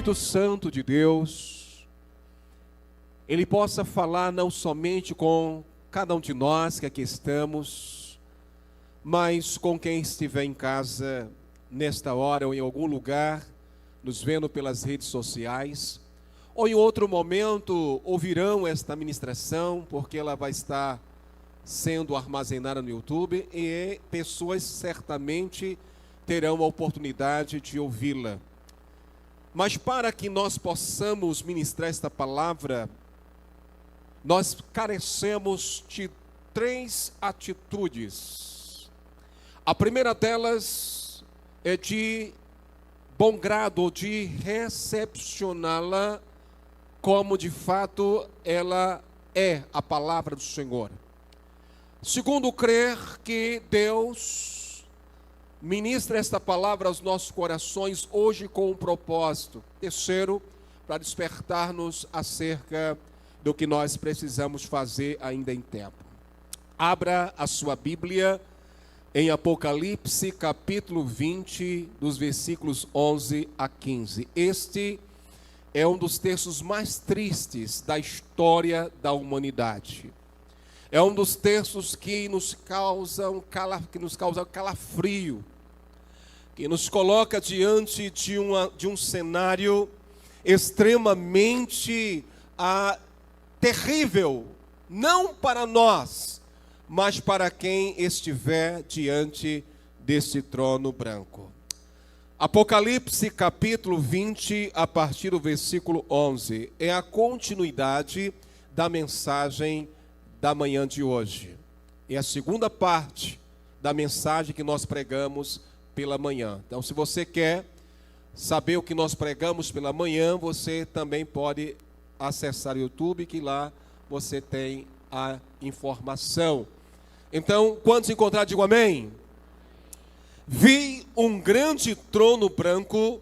Espírito Santo de Deus, Ele possa falar não somente com cada um de nós que aqui estamos, mas com quem estiver em casa nesta hora ou em algum lugar, nos vendo pelas redes sociais, ou em outro momento ouvirão esta ministração, porque ela vai estar sendo armazenada no YouTube e pessoas certamente terão a oportunidade de ouvi-la. Mas para que nós possamos ministrar esta palavra, nós carecemos de 3 atitudes. A primeira delas é de bom grado, de recepcioná-la como de fato ela é a palavra do Senhor. Segundo, crer que Deus ministra esta palavra aos nossos corações hoje com um propósito. Terceiro, para despertar-nos acerca do que nós precisamos fazer ainda em tempo. Abra a sua Bíblia em Apocalipse, capítulo 20, dos versículos 11 a 15. Este é um dos textos mais tristes da história da humanidade. É um dos textos que nos causa calafrio, que nos coloca diante de um cenário extremamente terrível, não para nós, mas para quem estiver diante deste trono branco. Apocalipse capítulo 20, a partir do versículo 11, é a continuidade da mensagem da manhã de hoje. É a segunda parte da mensagem que nós pregamos pela manhã. Então, se você quer saber o que nós pregamos pela manhã, você também pode acessar o YouTube, que lá você tem a informação. Então, quando se encontrar, digo amém. Vi um grande trono branco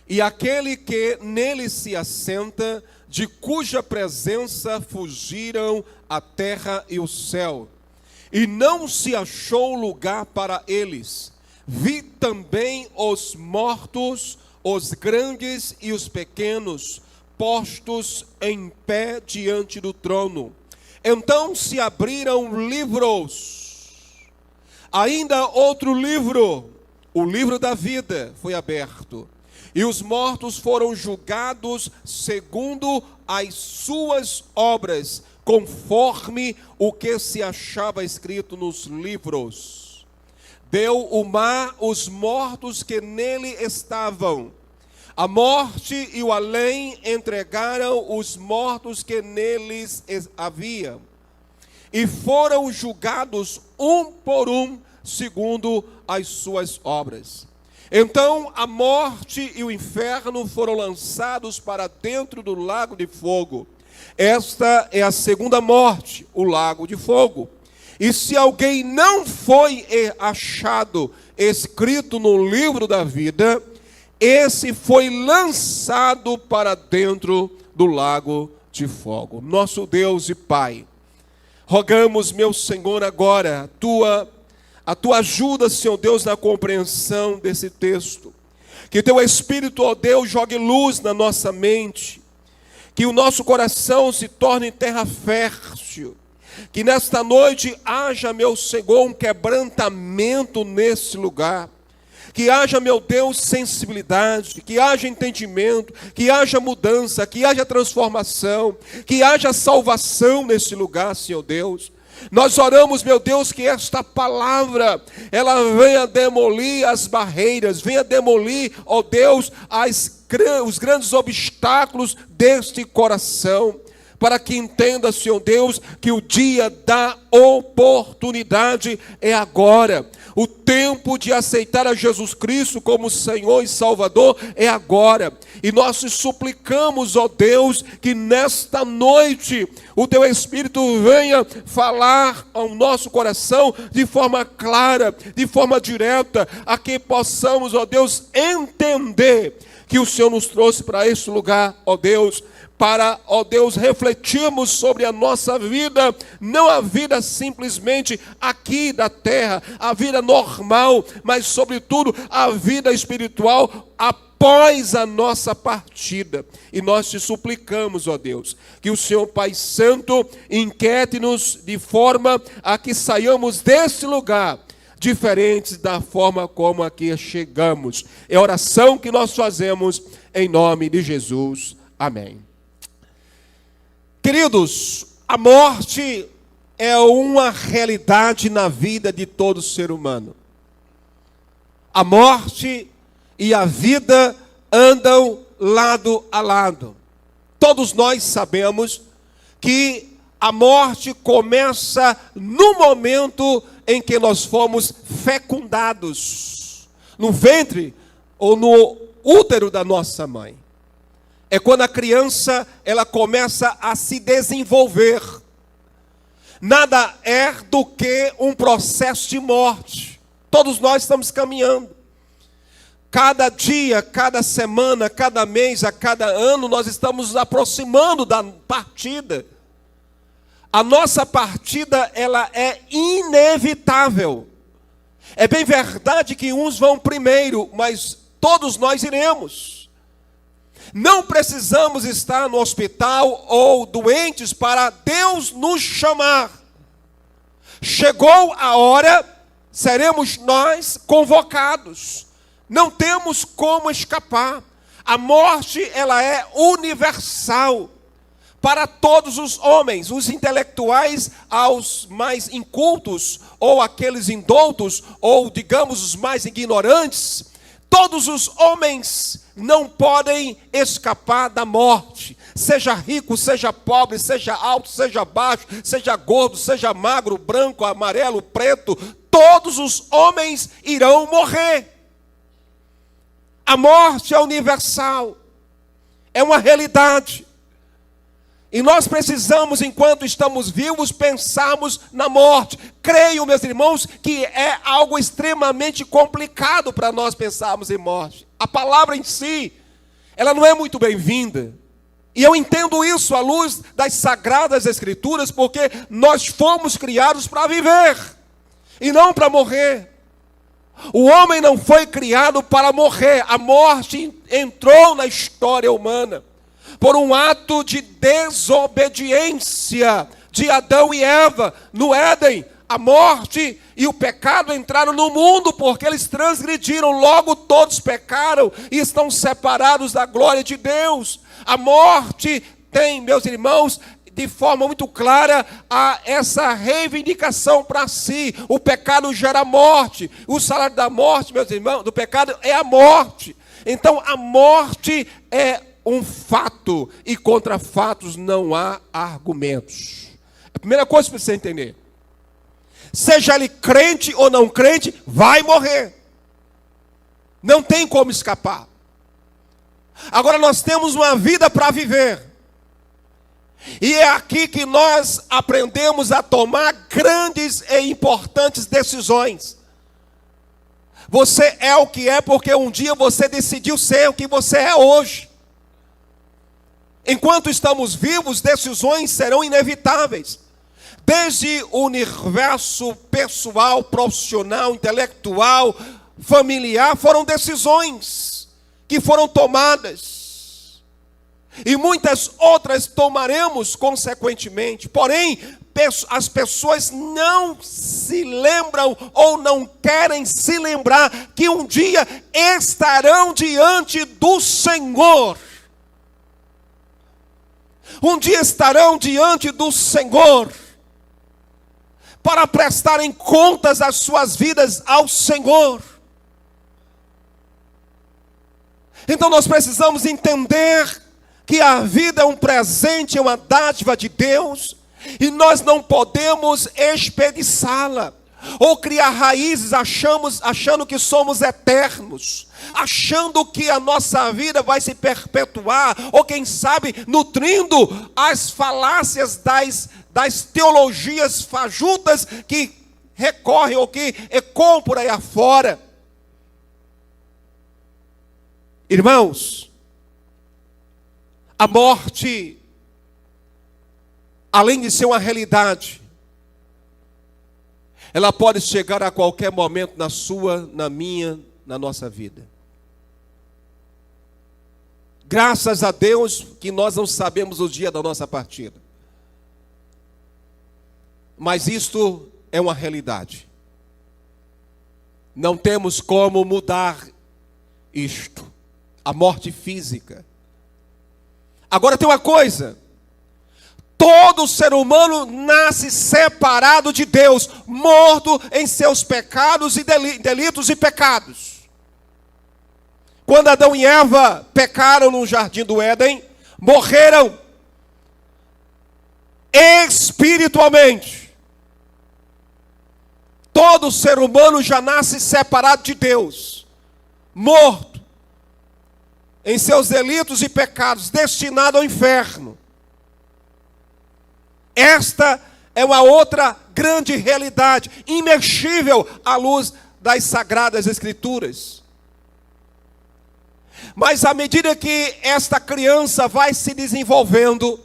e aquele que nele se assenta, de cuja presença fugiram a terra e o céu, e não se achou lugar para eles. Vi também os mortos, os grandes e os pequenos, postos em pé diante do trono. Então se abriram livros. Ainda outro livro, o livro da vida, foi aberto. E os mortos foram julgados segundo as suas obras, conforme o que se achava escrito nos livros. Deu o mar os mortos que nele estavam. A morte e o além entregaram os mortos que neles havia. E foram julgados um por um, segundo as suas obras. Então a morte e o inferno foram lançados para dentro do lago de fogo. Esta é a segunda morte, o lago de fogo. E se alguém não foi achado escrito no livro da vida, esse foi lançado para dentro do lago de fogo. Nosso Deus e Pai, rogamos, meu Senhor, agora a tua ajuda, Senhor Deus, na compreensão desse texto. Que teu Espírito, ó Deus, jogue luz na nossa mente. Que o nosso coração se torne terra fértil. Que nesta noite haja, meu Senhor, um quebrantamento nesse lugar. Que haja, meu Deus, sensibilidade, que haja entendimento, que haja mudança, que haja transformação, que haja salvação nesse lugar, Senhor Deus. Nós oramos, meu Deus, que esta palavra, ela venha demolir as barreiras, venha demolir, ó Deus, os grandes obstáculos deste coração, para que entenda, Senhor Deus, que o dia da oportunidade é agora. O tempo de aceitar a Jesus Cristo como Senhor e Salvador é agora. E nós te suplicamos, ó Deus, que nesta noite o teu Espírito venha falar ao nosso coração de forma clara, de forma direta, a que possamos, ó Deus, entender que o Senhor nos trouxe para este lugar, ó Deus, para, ó Deus, refletirmos sobre a nossa vida, não a vida simplesmente aqui da terra, a vida normal, mas sobretudo a vida espiritual, após a nossa partida. E nós te suplicamos, ó Deus, que o Senhor Pai Santo inquiete-nos de forma a que saiamos desse lugar diferentes da forma como aqui chegamos. É a oração que nós fazemos em nome de Jesus. Amém. Queridos, a morte é uma realidade na vida de todo ser humano. A morte e a vida andam lado a lado. Todos nós sabemos que a morte começa no momento em que nós fomos fecundados, no ventre ou no útero da nossa mãe. É quando a criança ela começa a se desenvolver. Nada é do que um processo de morte. Todos nós estamos caminhando. Cada dia, cada semana, cada mês, a cada ano, nós estamos nos aproximando da partida. A nossa partida, ela é inevitável. É bem verdade que uns vão primeiro, mas todos nós iremos. Não precisamos estar no hospital ou doentes para Deus nos chamar. Chegou a hora, seremos nós convocados. Não temos como escapar. A morte, ela é universal para todos os homens, os intelectuais aos mais incultos, ou aqueles indoutos, ou digamos os mais ignorantes. Todos os homens não podem escapar da morte. Seja rico, seja pobre, seja alto, seja baixo, seja gordo, seja magro, branco, amarelo, preto. Todos os homens irão morrer. A morte é universal. É uma realidade. E nós precisamos, enquanto estamos vivos, pensarmos na morte. Creio, meus irmãos, que é algo extremamente complicado para nós pensarmos em morte. A palavra em si, ela não é muito bem-vinda. E eu entendo isso à luz das Sagradas Escrituras, porque nós fomos criados para viver e não para morrer. O homem não foi criado para morrer. A morte entrou na história humana por um ato de desobediência de Adão e Eva no Éden. A morte e o pecado entraram no mundo porque eles transgrediram, logo todos pecaram e estão separados da glória de Deus. A morte tem, meus irmãos, de forma muito clara, essa reivindicação para si. O pecado gera morte. O salário da morte, meus irmãos, do pecado é a morte. Então a morte é um fato, e contra fatos não há argumentos. A primeira coisa para você entender: seja ele crente ou não crente, vai morrer. Não tem como escapar. Agora nós temos uma vida para viver. E é aqui que nós aprendemos a tomar grandes e importantes decisões. Você é o que é porque um dia você decidiu ser o que você é hoje. Enquanto estamos vivos, decisões serão inevitáveis. Desde o universo pessoal, profissional, intelectual, familiar, foram decisões que foram tomadas. E muitas outras tomaremos consequentemente. Porém, as pessoas não se lembram ou não querem se lembrar que um dia estarão diante do Senhor. Um dia estarão diante do Senhor para prestarem contas às suas vidas ao Senhor. Então nós precisamos entender que a vida é um presente, é uma dádiva de Deus, e nós não podemos espediçá-la, ou criar raízes achando que somos eternos, achando que a nossa vida vai se perpetuar, ou quem sabe nutrindo as falácias das teologias fajutas que recorrem ou que ecoam por aí afora. Irmãos, a morte, além de ser uma realidade, ela pode chegar a qualquer momento na sua, na minha, na nossa vida. Graças a Deus que nós não sabemos o dia da nossa partida. Mas isto é uma realidade. Não temos como mudar isto, a morte física. Agora tem uma coisa: todo ser humano nasce separado de Deus, morto em seus pecados e delitos e pecados. Quando Adão e Eva pecaram no jardim do Éden, morreram espiritualmente. Todo ser humano já nasce separado de Deus, morto em seus delitos e pecados, destinado ao inferno. Esta é uma outra grande realidade, imexível à luz das Sagradas Escrituras. Mas à medida que esta criança vai se desenvolvendo,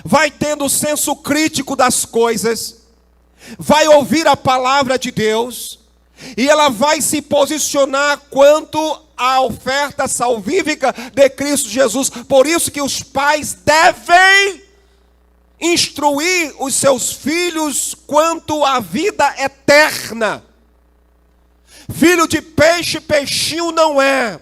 vai tendo senso crítico das coisas, vai ouvir a palavra de Deus, e ela vai se posicionar quanto à oferta salvífica de Cristo Jesus. Por isso que os pais devem instruir os seus filhos quanto à vida eterna. Filho de peixe, peixinho não é.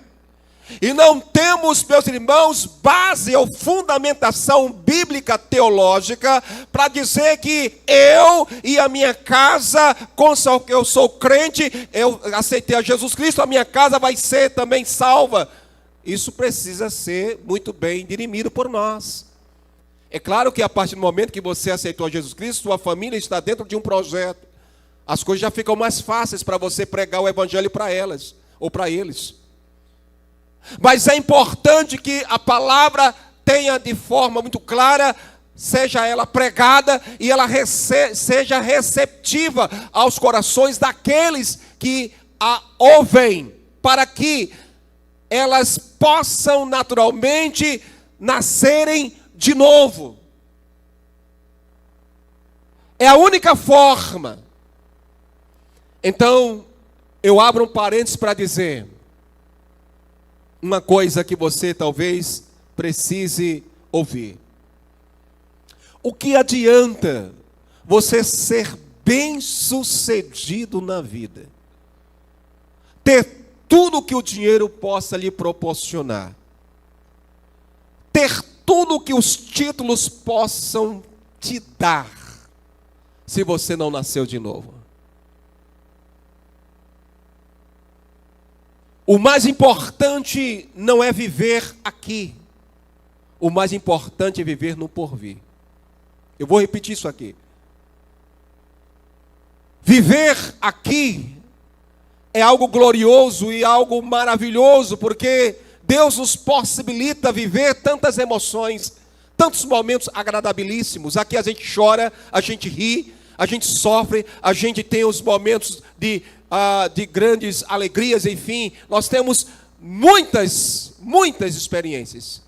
E não temos, meus irmãos, base ou fundamentação bíblica teológica para dizer que eu e a minha casa, que eu sou crente, eu aceitei a Jesus Cristo, a minha casa vai ser também salva. Isso precisa ser muito bem dirimido por nós. É claro que a partir do momento que você aceitou a Jesus Cristo, sua família está dentro de um projeto. As coisas já ficam mais fáceis para você pregar o evangelho para elas ou para eles. Mas é importante que a palavra tenha de forma muito clara, seja ela pregada e ela seja receptiva aos corações daqueles que a ouvem, para que elas possam naturalmente nascerem de novo. É a única forma. Então, eu abro um parênteses para dizer uma coisa que você talvez precise ouvir. O que adianta você ser bem-sucedido na vida? Ter tudo que o dinheiro possa lhe proporcionar. Ter tudo que os títulos possam te dar, se você não nasceu de novo. O mais importante não é viver aqui. O mais importante é viver no porvir. Eu vou repetir isso aqui. Viver aqui é algo glorioso e algo maravilhoso, porque Deus nos possibilita viver tantas emoções, tantos momentos agradabilíssimos. Aqui a gente chora, a gente ri, a gente sofre, a gente tem os momentos de grandes alegrias, enfim. Nós temos muitas experiências.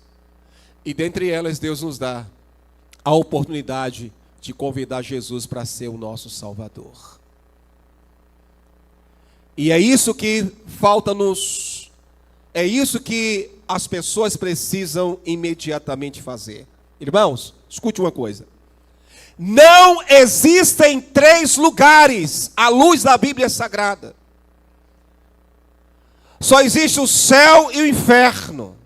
E dentre elas Deus nos dá a oportunidade de convidar Jesus para ser o nosso Salvador. E é isso que falta-nos, é isso que as pessoas precisam imediatamente fazer. Irmãos, escute uma coisa. Não existem 3 lugares à luz da Bíblia Sagrada. Só existe o céu e o inferno.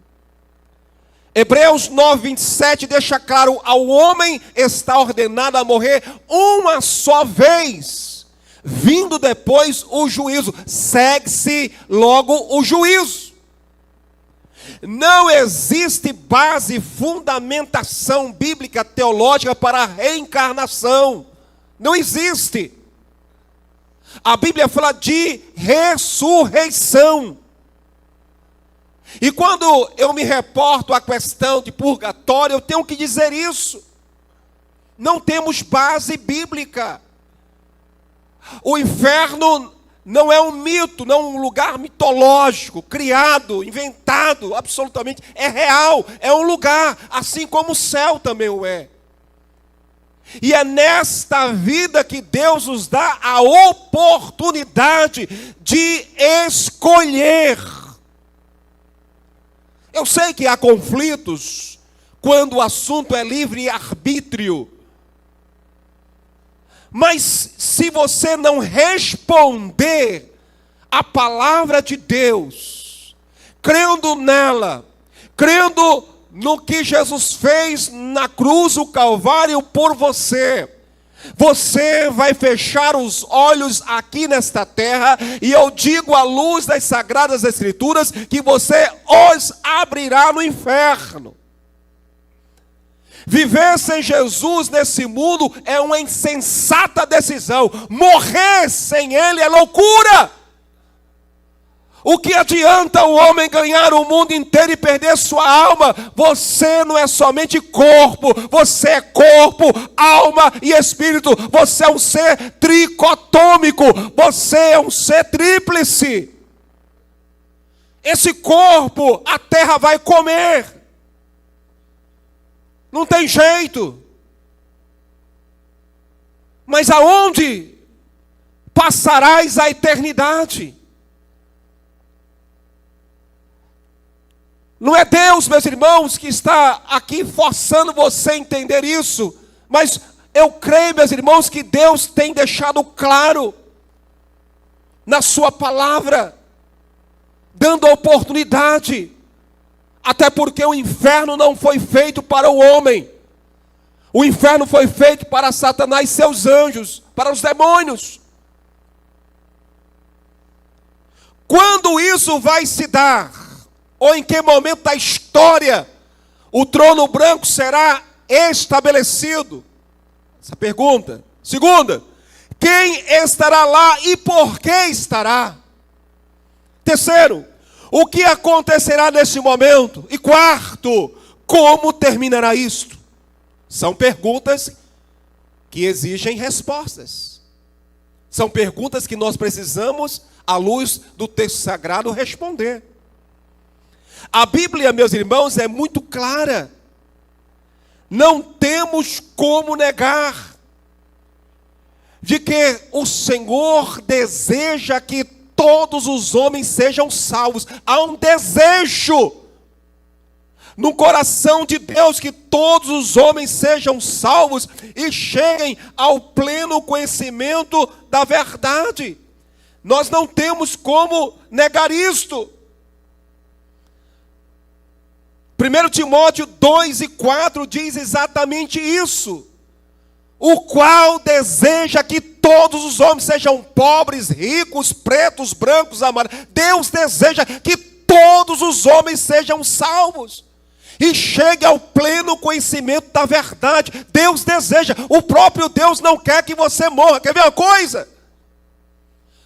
Hebreus 9:27 deixa claro: ao homem está ordenado a morrer uma só vez, vindo depois o juízo. Segue-se logo o juízo. Não existe base, fundamentação bíblica, teológica para a reencarnação. Não existe. A Bíblia fala de ressurreição. E quando eu me reporto à questão de purgatório, eu tenho que dizer isso. Não temos base bíblica. O inferno não é um mito, não é um lugar mitológico, criado, inventado, absolutamente. É real, é um lugar, assim como o céu também o é. E é nesta vida que Deus nos dá a oportunidade de escolher. Eu sei que há conflitos quando o assunto é livre-arbítrio. Mas se você não responder à palavra de Deus, crendo nela, crendo no que Jesus fez na cruz, o Calvário, por você, você vai fechar os olhos aqui nesta terra, e eu digo à luz das Sagradas Escrituras, que você os abrirá no inferno. Viver sem Jesus nesse mundo é uma insensata decisão. Morrer sem Ele é loucura. O que adianta o homem ganhar o mundo inteiro e perder sua alma? Você não é somente corpo, você é corpo, alma e espírito. Você é um ser tricotômico, você é um ser tríplice. Esse corpo a terra vai comer. Não tem jeito. Mas aonde passarás a eternidade? Não é Deus, meus irmãos, que está aqui forçando você a entender isso. Mas eu creio, meus irmãos, que Deus tem deixado claro na sua palavra, dando a oportunidade. Até porque o inferno não foi feito para o homem. O inferno foi feito para Satanás e seus anjos, para os demônios. Quando isso vai se dar? Ou em que momento da história o trono branco será estabelecido? Essa pergunta. Segunda, quem estará lá e por que estará? Terceiro, o que acontecerá nesse momento? E quarto, como terminará isto? São perguntas que exigem respostas. São perguntas que nós precisamos, à luz do texto sagrado, responder. A Bíblia, meus irmãos, é muito clara. Não temos como negar de que o Senhor deseja que todos os homens sejam salvos. Há um desejo no coração de Deus que todos os homens sejam salvos e cheguem ao pleno conhecimento da verdade. Nós não temos como negar isto. 1 Timóteo 2 e 4 diz exatamente isso. O qual deseja que todos os homens sejam pobres, ricos, pretos, brancos, amarelos. Deus deseja que todos os homens sejam salvos e cheguem ao pleno conhecimento da verdade. Deus deseja. O próprio Deus não quer que você morra. Quer ver uma coisa?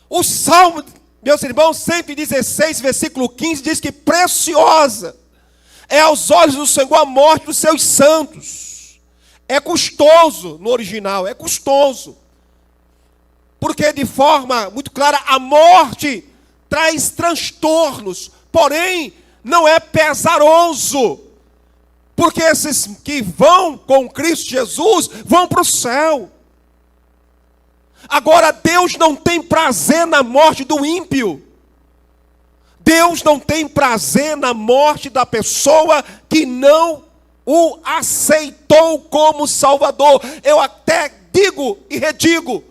O Salmo, meus irmãos, 116, versículo 15, diz que preciosa é aos olhos do Senhor a morte dos seus santos. É custoso no original, é custoso. Porque de forma muito clara, a morte traz transtornos, porém não é pesaroso. Porque esses que vão com Cristo Jesus vão para o céu. Agora, Deus não tem prazer na morte do ímpio. Deus não tem prazer na morte da pessoa que não o aceitou como Salvador. Eu até digo e redigo,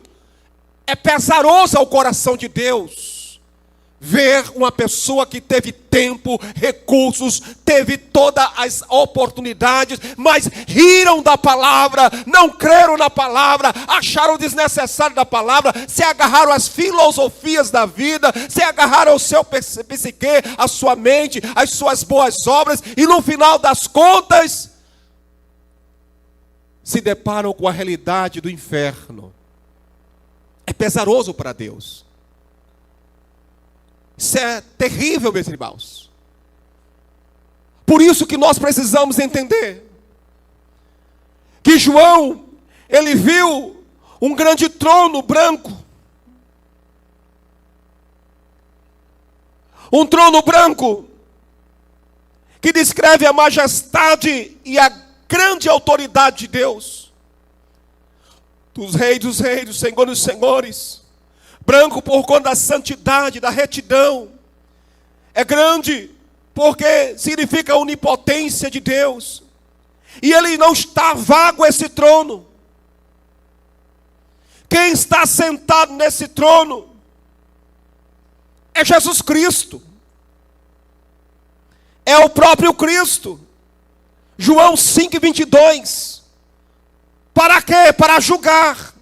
é pesaroso ao coração de Deus ver uma pessoa que teve tempo, recursos, teve todas as oportunidades, mas riram da palavra, não creram na palavra, acharam desnecessário da palavra, se agarraram às filosofias da vida, se agarraram ao seu psique, à sua mente, às suas boas obras, e no final das contas se deparam com a realidade do inferno. É pesaroso para Deus. Isso é terrível, meus irmãos. Por isso que nós precisamos entender que João, ele viu um grande trono branco. Um trono branco que descreve a majestade e a grande autoridade de Deus. Dos reis, do Senhor dos senhores. Branco por conta da santidade, da retidão. É grande porque significa a onipotência de Deus. E ele não está vago esse trono. Quem está sentado nesse trono é Jesus Cristo. É o próprio Cristo. João 5:22. Para quê? Para julgar.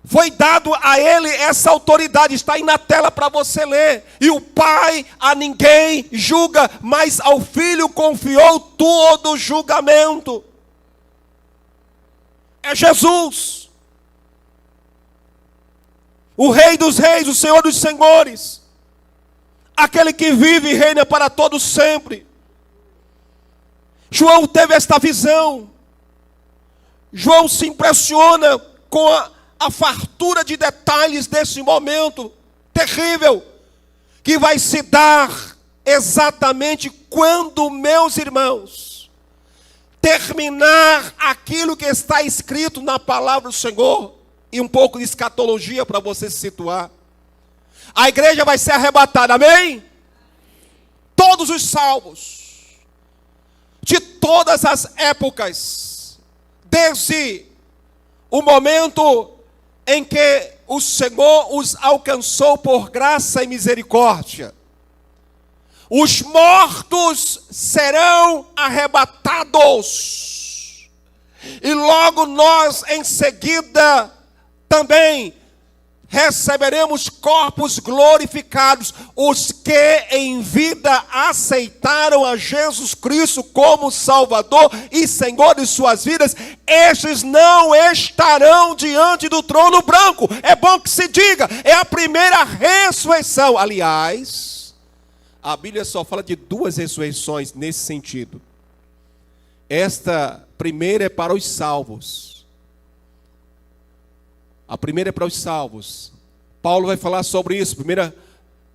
Foi dado a ele essa autoridade, está aí na tela para você ler. E o Pai a ninguém julga, mas ao Filho confiou todo o julgamento. É Jesus, o Rei dos Reis, o Senhor dos Senhores, aquele que vive e reina para todos sempre. João teve esta visão. João se impressiona com a fartura de detalhes desse momento terrível, que vai se dar exatamente quando, meus irmãos, terminar aquilo que está escrito na palavra do Senhor, e um pouco de escatologia para você se situar. A igreja vai ser arrebatada, amém? Todos os salvos, de todas as épocas, desde o momento em que o Senhor os alcançou por graça e misericórdia. Os mortos serão arrebatados. E logo nós, em seguida, também receberemos corpos glorificados. Os que em vida aceitaram a Jesus Cristo como Salvador e Senhor de suas vidas, estes não estarão diante do trono branco. É bom que se diga, é a primeira ressurreição. Aliás, a Bíblia só fala de 2 ressurreições nesse sentido. Esta primeira é para os salvos. A primeira é para os salvos. Paulo vai falar sobre isso. 1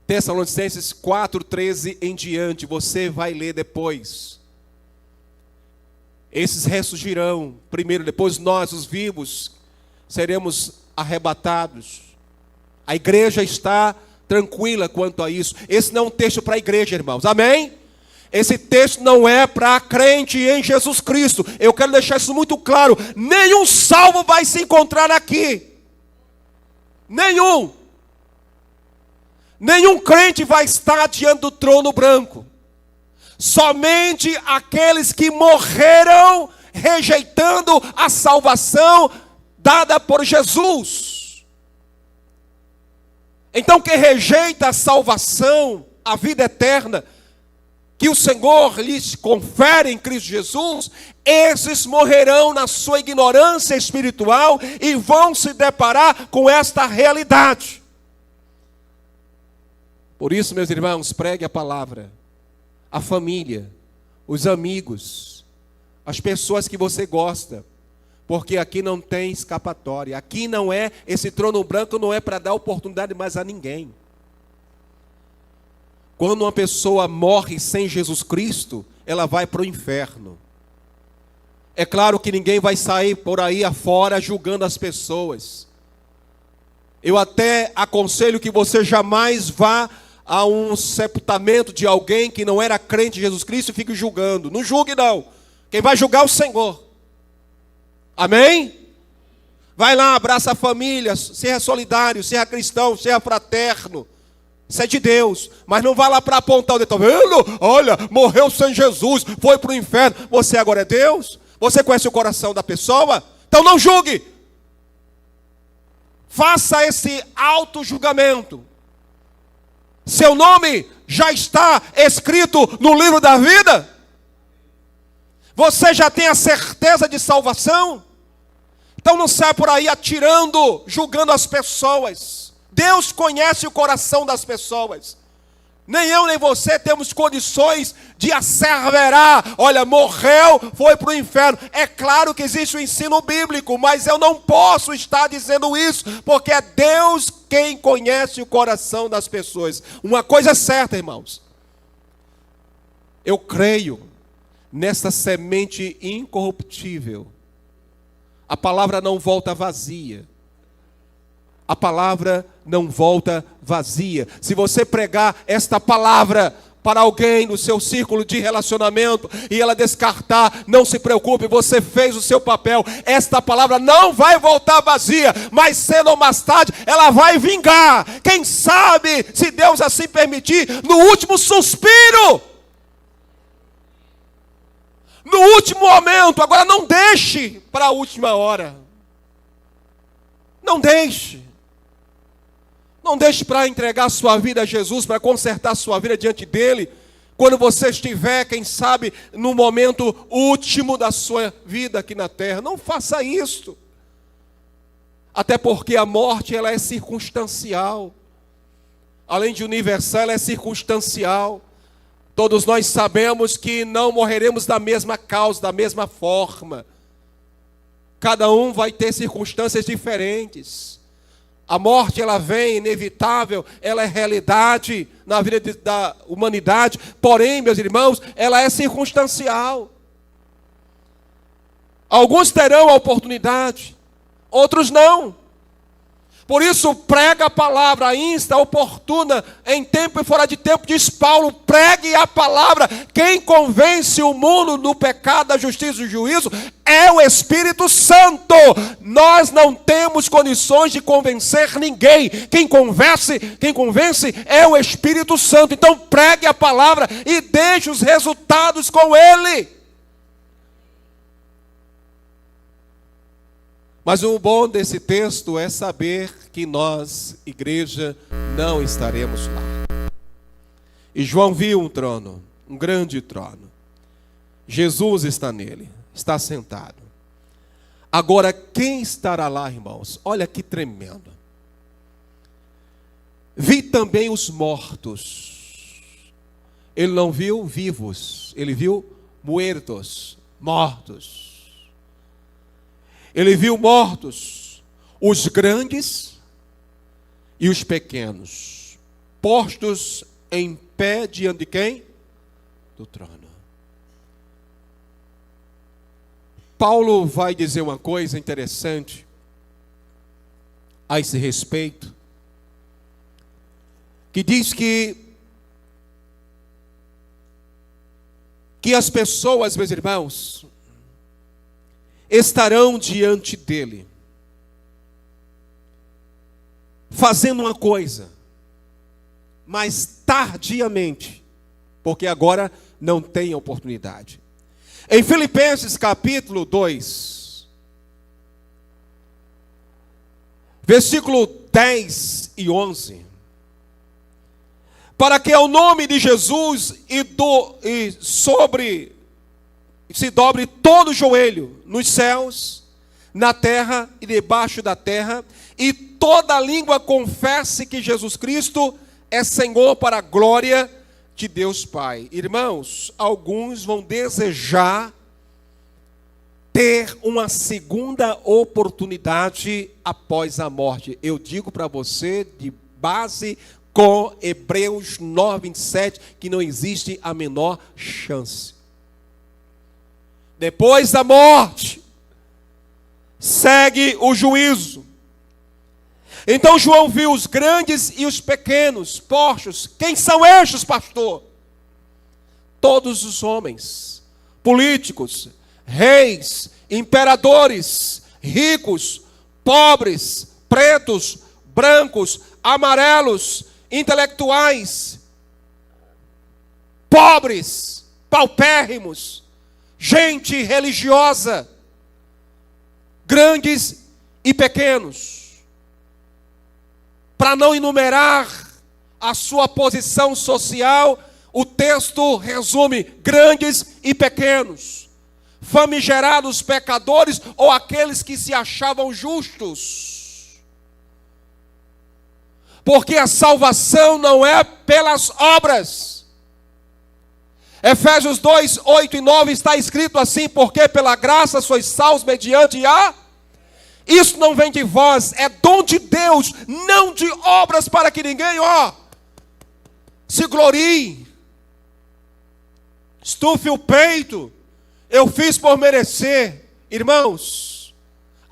Tessalonicenses 4:13 em diante. Você vai ler depois. Esses ressurgirão primeiro, depois nós, os vivos, seremos arrebatados. A igreja está tranquila quanto a isso. Esse não é um texto para a igreja, irmãos. Amém? Esse texto não é para crente em Jesus Cristo. Eu quero deixar isso muito claro. Nenhum salvo vai se encontrar aqui. Nenhum crente vai estar diante do trono branco. Somente aqueles que morreram rejeitando a salvação dada por Jesus. Então, quem rejeita a salvação, a vida eterna, que o Senhor lhes confere em Cristo Jesus, esses morrerão na sua ignorância espiritual e vão se deparar com esta realidade. Por isso, meus irmãos, pregue a palavra. A família, os amigos, as pessoas que você gosta, porque aqui não tem escapatória. Aqui não é, esse trono branco não é para dar oportunidade mais a ninguém. Quando uma pessoa morre sem Jesus Cristo, ela vai para o inferno. É claro que ninguém vai sair por aí afora julgando as pessoas. Eu até aconselho que você jamais vá a um sepultamento de alguém que não era crente em Jesus Cristo e fique julgando. Não julgue não. Quem vai julgar é o Senhor. Amém? Vai lá, abraça a família, seja solidário, seja cristão, seja fraterno. Isso é de Deus, mas não vá lá para apontar o dedo. Tá vendo? Olha, morreu sem Jesus, foi para o inferno. Você agora é Deus? Você conhece o coração da pessoa? Então não julgue. Faça esse auto-julgamento. Seu nome já está escrito no livro da vida? Você já tem a certeza de salvação? Então não saia por aí atirando, julgando as pessoas. Deus conhece o coração das pessoas. Nem eu nem você temos condições de asseverar. Olha, morreu, foi para o inferno. É claro que existe o ensino bíblico, mas eu não posso estar dizendo isso, porque é Deus quem conhece o coração das pessoas. Uma coisa é certa, irmãos. Eu creio nessa semente incorruptível. A palavra não volta vazia. A palavra não volta vazia. Se você pregar esta palavra para alguém no seu círculo de relacionamento e ela descartar, não se preocupe, você fez o seu papel. Esta palavra não vai voltar vazia, mas cedo ou mais tarde ela vai vingar. Quem sabe, se Deus assim permitir, no último suspiro, no último momento. Agora não deixe para a última hora. Não deixe. Não deixe para entregar sua vida a Jesus, para consertar sua vida diante dele, quando você estiver, quem sabe, no momento último da sua vida aqui na terra. Não faça isso. Até porque a morte, ela é circunstancial. Além de universal, ela é circunstancial. Todos nós sabemos que não morreremos da mesma causa, da mesma forma. Cada um vai ter circunstâncias diferentes. A morte, ela vem, inevitável, ela é realidade na vida da humanidade. Porém, meus irmãos, ela é circunstancial. Alguns terão a oportunidade, outros não. Por isso, prega a palavra, insta, oportuna, em tempo e fora de tempo, diz Paulo, pregue a palavra. Quem convence o mundo do pecado, da justiça e do juízo é o Espírito Santo. Nós não temos condições de convencer ninguém. Quem convence é o Espírito Santo. Então pregue a palavra e deixe os resultados com Ele. Mas o bom desse texto é saber que nós, igreja, não estaremos lá. E João viu um trono, um grande trono. Jesus está nele, está sentado. Agora, quem estará lá, irmãos? Olha que tremendo. Vi também os mortos. Ele não viu vivos, ele viu muertos, mortos. Ele viu mortos, os grandes e os pequenos, postos em pé diante de quem? Do trono. Paulo vai dizer uma coisa interessante a esse respeito, que diz que as pessoas, meus irmãos, estarão diante dele, fazendo uma coisa, mas tardiamente, porque agora não tem oportunidade. Em Filipenses capítulo 2, versículo 10 e 11, para que ao nome de Jesus se dobre todo o joelho, nos céus, na terra e debaixo da terra, e toda língua confesse que Jesus Cristo é Senhor, para a glória de Deus Pai. Irmãos, alguns vão desejar ter uma segunda oportunidade após a morte. Eu digo para você, de base com Hebreus 9:27, que não existe a menor chance. Depois da morte, segue o juízo. Então João viu os grandes e os pequenos postos. Quem são estes, pastor? Todos os homens, políticos, reis, imperadores, ricos, pobres, pretos, brancos, amarelos, intelectuais, pobres, paupérrimos, gente religiosa, grandes e pequenos. Para não enumerar a sua posição social, o texto resume grandes e pequenos, famigerados pecadores ou aqueles que se achavam justos. Porque a salvação não é pelas obras. Efésios 2, 8 e 9 está escrito assim: porque pela graça sois salvos mediante a... Isso não vem de vós, é dom de Deus, não de obras, para que ninguém, se glorie, estufe o peito. Eu fiz por merecer. Irmãos,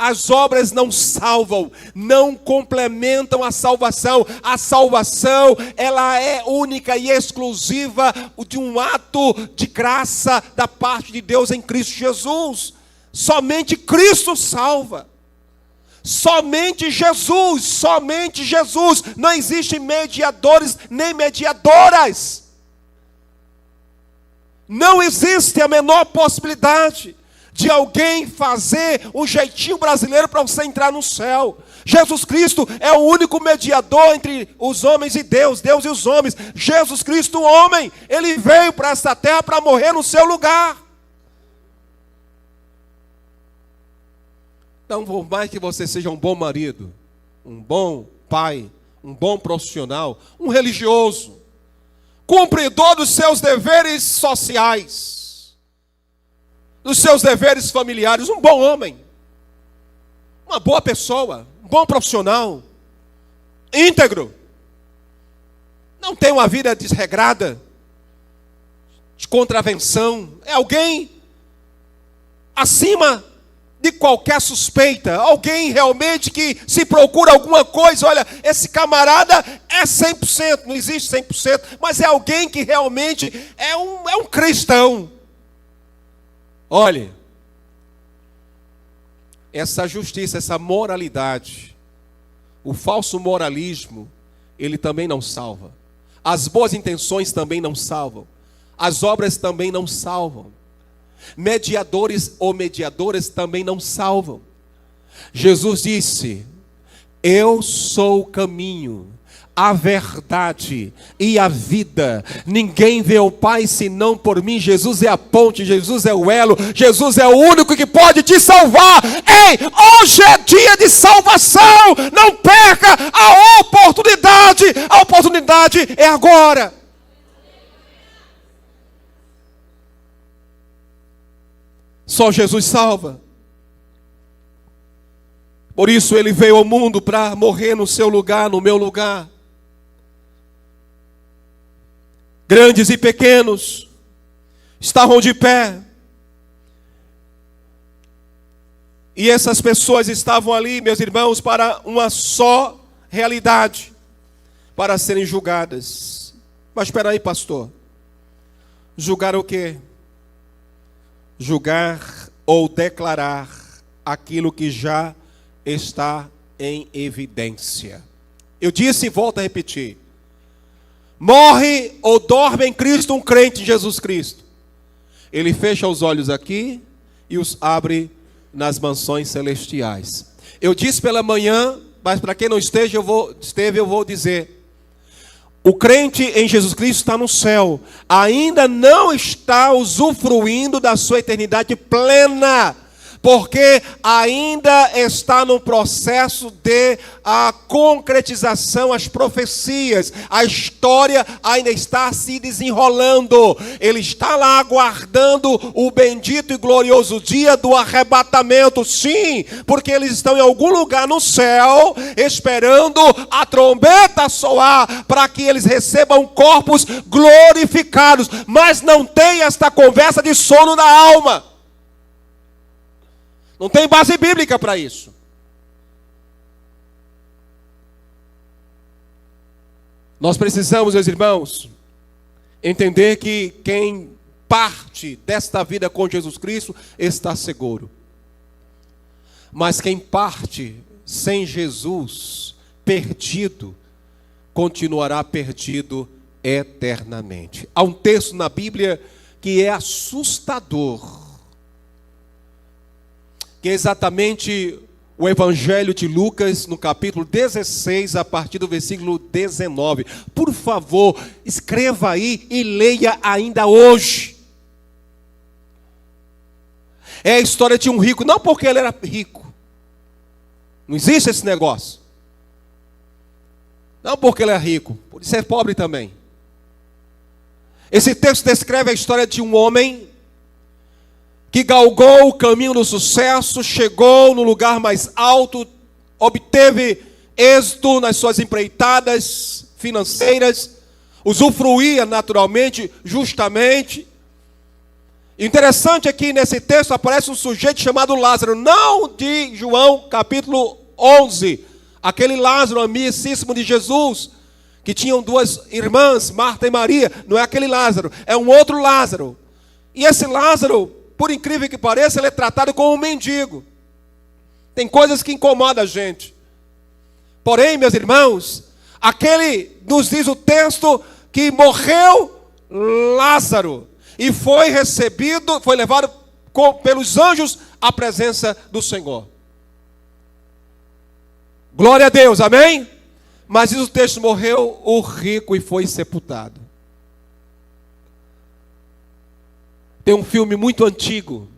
As obras não salvam, não complementam a salvação. A salvação, ela é única e exclusiva de um ato de graça da parte de Deus em Cristo Jesus. Somente Cristo salva. Somente Jesus. Não existem mediadores nem mediadoras. Não existe a menor possibilidade de alguém fazer um jeitinho brasileiro para você entrar no céu. Jesus Cristo é o único mediador entre os homens e Deus, Deus e os homens. Jesus Cristo, o homem, ele veio para esta terra para morrer no seu lugar. Então, por mais que você seja um bom marido, um bom pai, um bom profissional, um religioso, cumpridor dos seus deveres sociais, dos seus deveres familiares, um bom homem, uma boa pessoa, um bom profissional, íntegro, não tem uma vida desregrada, de contravenção, é alguém acima de qualquer suspeita, alguém realmente que se procura alguma coisa, olha, esse camarada é 100%, não existe 100%, mas é alguém que realmente é um cristão. Olhe, essa justiça, essa moralidade, o falso moralismo, ele também não salva. As boas intenções também não salvam. As obras também não salvam. Mediadores ou mediadoras também não salvam. Jesus disse: eu sou o caminho, a verdade e a vida. Ninguém vê o Pai senão por mim. Jesus é a ponte, Jesus é o elo, Jesus é o único que pode te salvar. Ei, hoje é dia de salvação. Não perca a oportunidade. A oportunidade é agora. Só Jesus salva. Por isso ele veio ao mundo para morrer no seu lugar, no meu lugar. Grandes e pequenos estavam de pé. E essas pessoas estavam ali, meus irmãos, para uma só realidade, para serem julgadas. Mas espera aí, pastor. Julgar o quê? Julgar ou declarar aquilo que já está em evidência. Eu disse e volto a repetir. Morre ou dorme em Cristo um crente em Jesus Cristo. Ele fecha os olhos aqui e os abre nas mansões celestiais. Eu disse pela manhã, mas para quem não esteve, eu vou dizer. O crente em Jesus Cristo está no céu. Ainda não está usufruindo da sua eternidade plena, porque ainda está no processo de a concretização, as profecias, a história ainda está se desenrolando. Ele está lá aguardando o bendito e glorioso dia do arrebatamento, sim, porque eles estão em algum lugar no céu, esperando a trombeta soar, para que eles recebam corpos glorificados, mas não tem esta conversa de sono da alma. Não tem base bíblica para isso. Nós precisamos, meus irmãos, entender que quem parte desta vida com Jesus Cristo está seguro. Mas quem parte sem Jesus, perdido, continuará perdido eternamente. Há um texto na Bíblia que é assustador, que é exatamente o Evangelho de Lucas, no capítulo 16, a partir do versículo 19. Por favor, escreva aí e leia ainda hoje. É a história de um rico, não porque ele era rico. Não existe esse negócio. Não porque ele é rico, por ser pobre também. Esse texto descreve a história de um homem que galgou o caminho do sucesso, chegou no lugar mais alto, obteve êxito nas suas empreitadas financeiras, usufruía naturalmente, justamente. Interessante é que nesse texto aparece um sujeito chamado Lázaro, não de João capítulo 11, aquele Lázaro amicíssimo de Jesus, que tinham duas irmãs, Marta e Maria. Não é aquele Lázaro, é um outro Lázaro. E esse Lázaro, por incrível que pareça, ele é tratado como um mendigo. Tem coisas que incomodam a gente. Porém, meus irmãos, aquele, nos diz o texto, que morreu Lázaro e foi recebido, foi levado pelos anjos à presença do Senhor. Glória a Deus, amém? Mas diz o texto, morreu o rico e foi sepultado. Tem um filme muito antigo,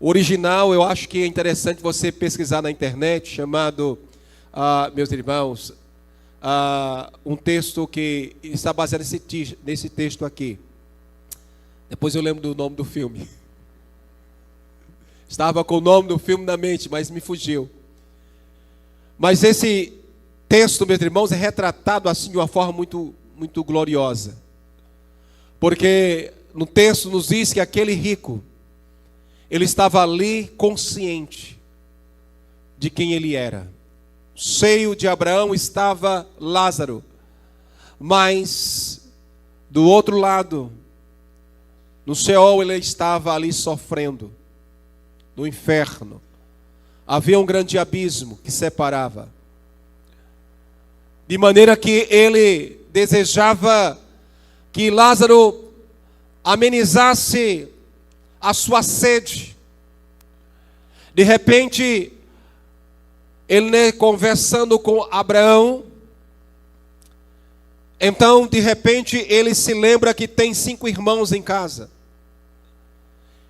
o original, eu acho que é interessante você pesquisar na internet, chamado, meus irmãos, um texto que está baseado nesse texto aqui. Depois eu lembro do nome do filme. Estava com o nome do filme na mente, mas me fugiu. Mas esse texto, meus irmãos, é retratado assim de uma forma muito, muito gloriosa. Porque no texto nos diz que aquele rico, ele estava ali consciente de quem ele era. No seio de Abraão estava Lázaro, mas do outro lado, no Seol, ele estava ali sofrendo, no inferno. Havia um grande abismo que separava. De maneira que ele desejava que Lázaro amenizasse a sua sede. De repente, ele conversando com Abraão, então de repente ele se lembra que tem 5 irmãos em casa.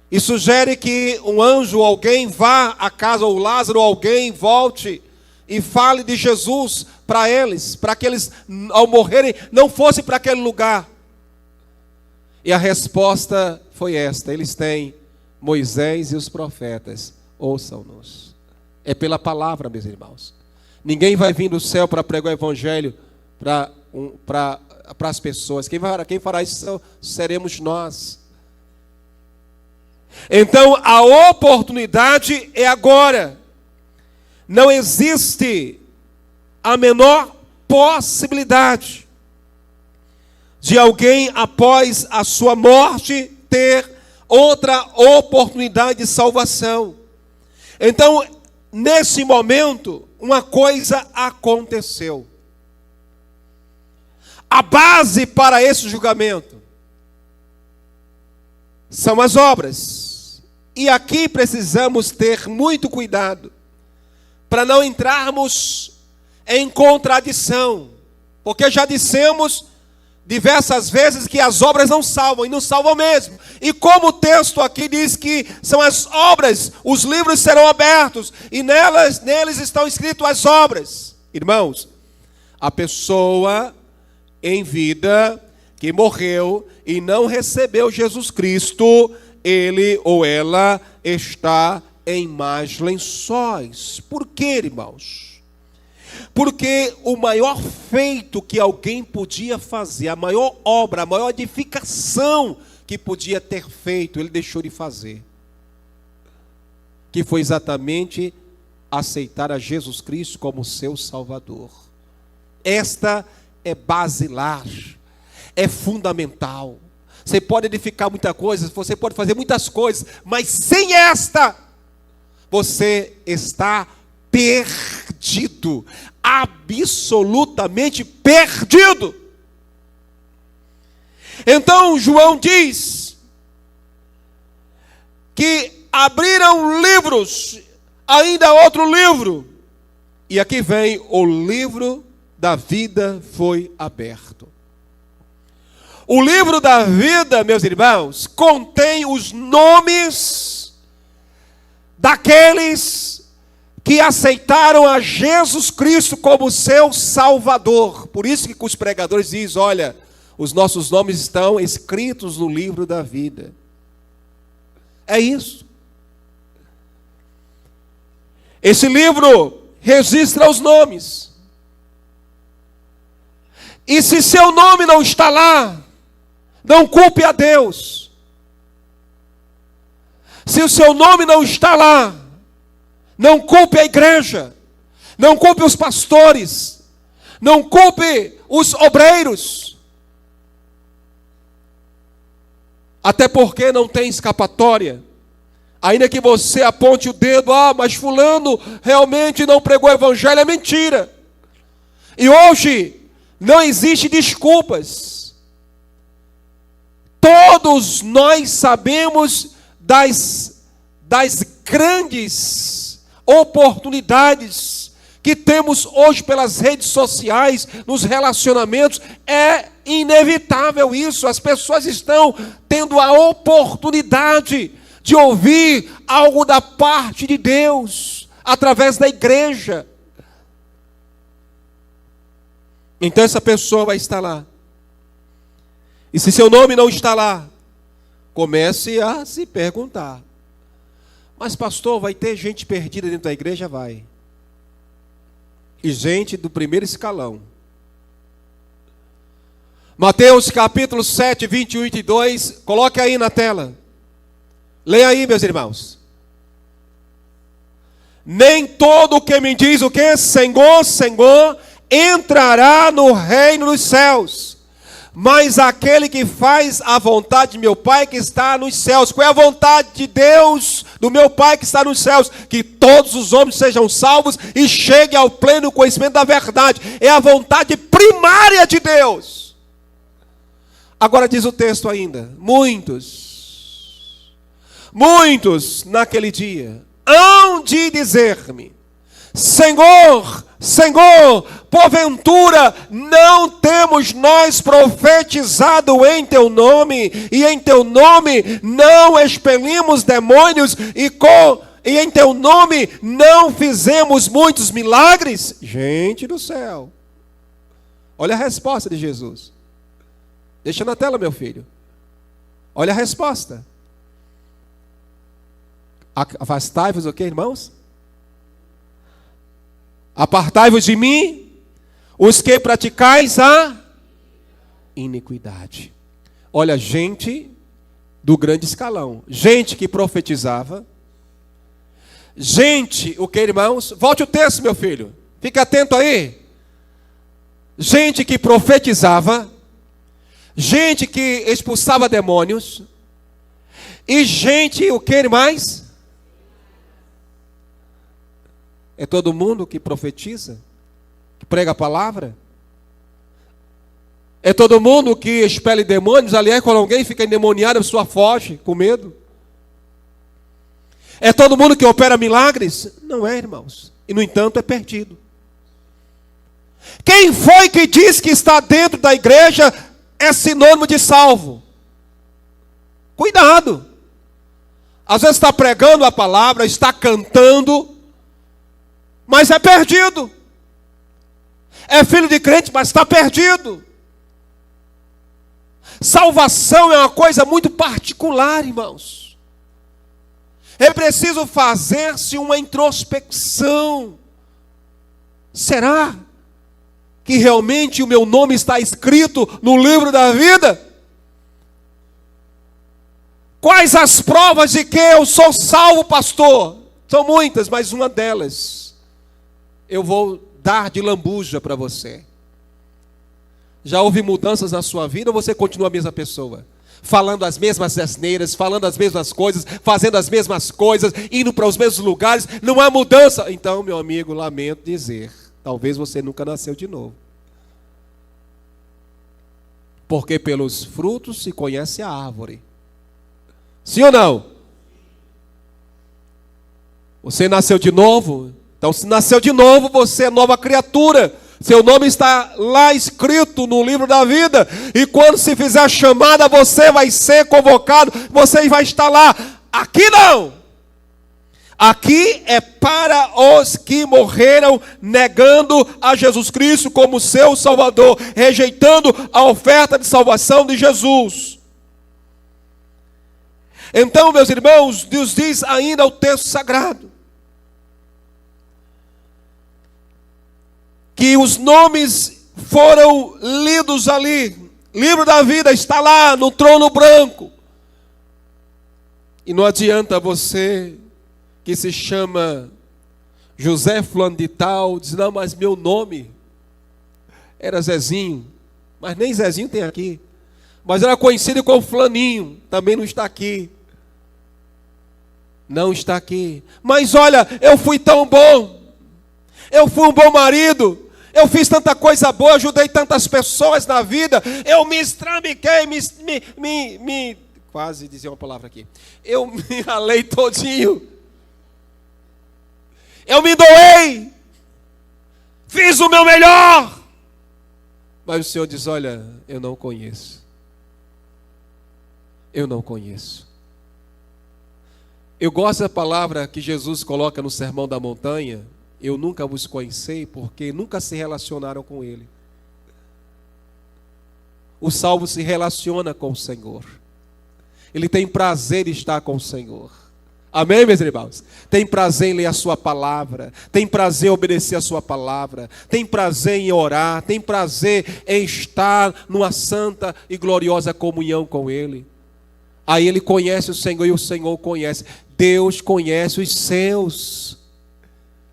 E sugere que um anjo, alguém vá à casa, ou Lázaro, alguém volte e fale de Jesus para eles, para que eles, ao morrerem, não fossem para aquele lugar. E a resposta foi esta: eles têm Moisés e os profetas, ouçam-nos. É pela palavra, meus irmãos. Ninguém vai vir do céu para pregar o evangelho para as pessoas. Quem fará isso seremos nós. Então a oportunidade é agora. Não existe a menor possibilidade de alguém após a sua morte ter outra oportunidade de salvação. Então, nesse momento, uma coisa aconteceu. A base para esse julgamento são as obras. E aqui precisamos ter muito cuidado para não entrarmos em contradição, porque já dissemos diversas vezes que as obras não salvam, e não salvam mesmo. E como o texto aqui diz que são as obras, os livros serão abertos, e neles estão escritas as obras. Irmãos, a pessoa em vida que morreu e não recebeu Jesus Cristo, ele ou ela está em mais lençóis. Por quê, irmãos? Porque o maior feito que alguém podia fazer, a maior obra, a maior edificação que podia ter feito, ele deixou de fazer. Que foi exatamente aceitar a Jesus Cristo como seu Salvador. Esta é basilar, é fundamental. Você pode edificar muita coisa, você pode fazer muitas coisas, mas sem esta, você está perdido, absolutamente perdido. Então João diz que abriram livros, ainda outro livro, e aqui vem: o livro da vida foi aberto. O livro da vida, meus irmãos, contém os nomes daqueles que aceitaram a Jesus Cristo como seu Salvador. Por isso que os pregadores dizem: olha, os nossos nomes estão escritos no livro da vida. É isso. Esse livro registra os nomes. E se seu nome não está lá, não culpe a Deus. Se o seu nome não está lá, não culpe a igreja, não culpe os pastores, não culpe os obreiros. Até porque não tem escapatória. Ainda que você aponte o dedo, mas fulano realmente não pregou o evangelho, é mentira. E hoje não existe desculpas. Todos nós sabemos das grandes oportunidades que temos hoje pelas redes sociais, nos relacionamentos. É inevitável isso. As pessoas estão tendo a oportunidade de ouvir algo da parte de Deus, através da igreja. Então essa pessoa vai estar lá. E se seu nome não está lá, comece a se perguntar: mas pastor, vai ter gente perdida dentro da igreja? Vai. E gente do primeiro escalão. Mateus capítulo 7, 21 e 22, coloque aí na tela. Leia aí, meus irmãos. Nem todo o que me diz o que? Senhor, Senhor, entrará no reino dos céus, mas aquele que faz a vontade de meu Pai que está nos céus. Qual é a vontade de Deus, do meu Pai que está nos céus? Que todos os homens sejam salvos e cheguem ao pleno conhecimento da verdade. É a vontade primária de Deus. Agora diz o texto ainda: muitos naquele dia hão de dizer-me: Senhor, Senhor, porventura não temos nós profetizado em teu nome, e em teu nome não expelimos demônios, e em teu nome não fizemos muitos milagres? Gente do céu, olha a resposta de Jesus. Deixa na tela, meu filho. Olha a resposta. Afastai-vos o que, irmãos? Apartai-vos de mim, os que praticais a iniquidade. Olha, gente do grande escalão, gente que profetizava, gente, o que, irmãos? Volte o texto, meu filho, fica atento aí. Gente que profetizava, gente que expulsava demônios, e gente, o que mais? É todo mundo que profetiza, que prega a palavra? É todo mundo que expele demônios? Aliás, quando alguém fica endemoniado, a pessoa foge com medo. É todo mundo que opera milagres? Não é, irmãos. E no entanto é perdido. Quem foi que diz que está dentro da igreja é sinônimo de salvo? Cuidado. Às vezes está pregando a palavra, está cantando, mas é perdido. É filho de crente, mas está perdido. Salvação é uma coisa muito particular, irmãos. É preciso fazer-se uma introspecção. Será que realmente o meu nome está escrito no livro da vida? Quais as provas de que eu sou salvo, pastor? São muitas, mas uma delas eu vou dar de lambuja para você. Já houve mudanças na sua vida ou você continua a mesma pessoa? Falando as mesmas asneiras, falando as mesmas coisas, fazendo as mesmas coisas, indo para os mesmos lugares, não há mudança? Então, meu amigo, lamento dizer, talvez você nunca nasceu de novo. Porque pelos frutos se conhece a árvore. Sim ou não? Você nasceu de novo? Então, se nasceu de novo, você é nova criatura. Seu nome está lá escrito no livro da vida. E quando se fizer a chamada, você vai ser convocado. Você vai estar lá. Aqui não. Aqui é para os que morreram negando a Jesus Cristo como seu Salvador, rejeitando a oferta de salvação de Jesus. Então, meus irmãos, Deus diz ainda o texto sagrado que os nomes foram lidos ali. Livro da vida está lá no trono branco. E não adianta você que se chama José fulano de tal, diz, não, mas meu nome era Zezinho, mas nem Zezinho tem aqui. Mas era conhecido como fulaninho, também não está aqui. Não está aqui. Mas olha, eu fui tão bom. Eu fui um bom marido. Eu fiz tanta coisa boa, ajudei tantas pessoas na vida. Eu me estrambiquei, quase dizia uma palavra aqui. Eu me ralei todinho. Eu me doei. Fiz o meu melhor. Mas o Senhor diz, olha, eu não conheço. Eu não conheço. Eu gosto da palavra que Jesus coloca no Sermão da Montanha. Eu nunca vos conheci, porque nunca se relacionaram com Ele. O salvo se relaciona com o Senhor. Ele tem prazer em estar com o Senhor. Amém, meus irmãos? Tem prazer em ler a sua palavra, tem prazer em obedecer a sua palavra, tem prazer em orar, tem prazer em estar numa santa e gloriosa comunhão com Ele. Aí ele conhece o Senhor e o Senhor o conhece. Deus conhece os seus.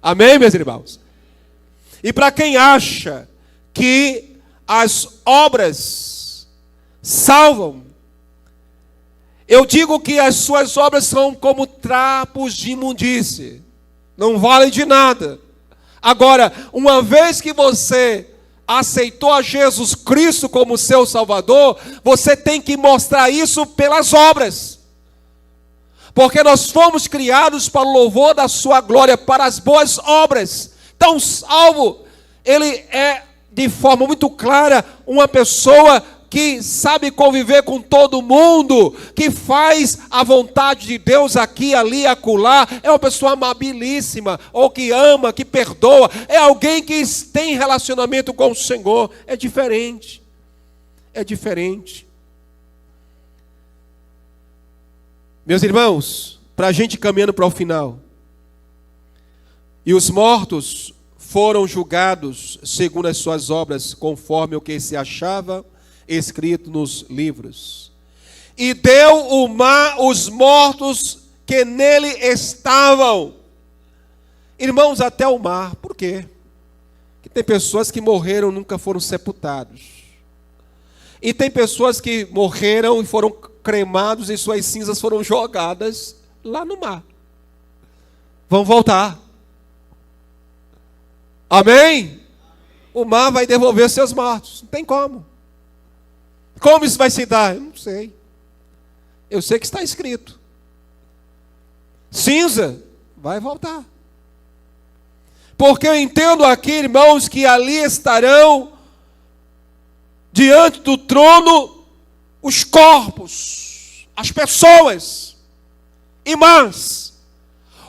Amém, meus irmãos? E para quem acha que as obras salvam, eu digo que as suas obras são como trapos de imundície, não valem de nada. Agora, uma vez que você aceitou a Jesus Cristo como seu Salvador, você tem que mostrar isso pelas obras. Porque nós fomos criados para o louvor da sua glória, para as boas obras. Então, salvo, ele é de forma muito clara uma pessoa que sabe conviver com todo mundo, que faz a vontade de Deus aqui, ali e acolá, é uma pessoa amabilíssima, ou que ama, que perdoa, é alguém que tem relacionamento com o Senhor. É diferente, é diferente. Meus irmãos, para a gente caminhando para o final, e os mortos foram julgados segundo as suas obras, conforme o que se achava escrito nos livros. E deu o mar os mortos que nele estavam. Irmãos, até o mar. Por quê? Porque tem pessoas que morreram e nunca foram sepultados. E tem pessoas que morreram e foram cremados e suas cinzas foram jogadas lá no mar. Vão voltar. Amém? O mar vai devolver seus mortos. Não tem como. Como isso vai se dar? Eu não sei. Eu sei que está escrito. Cinza vai voltar. Porque eu entendo aqui, irmãos, que ali estarão diante do trono os corpos, as pessoas. E mais,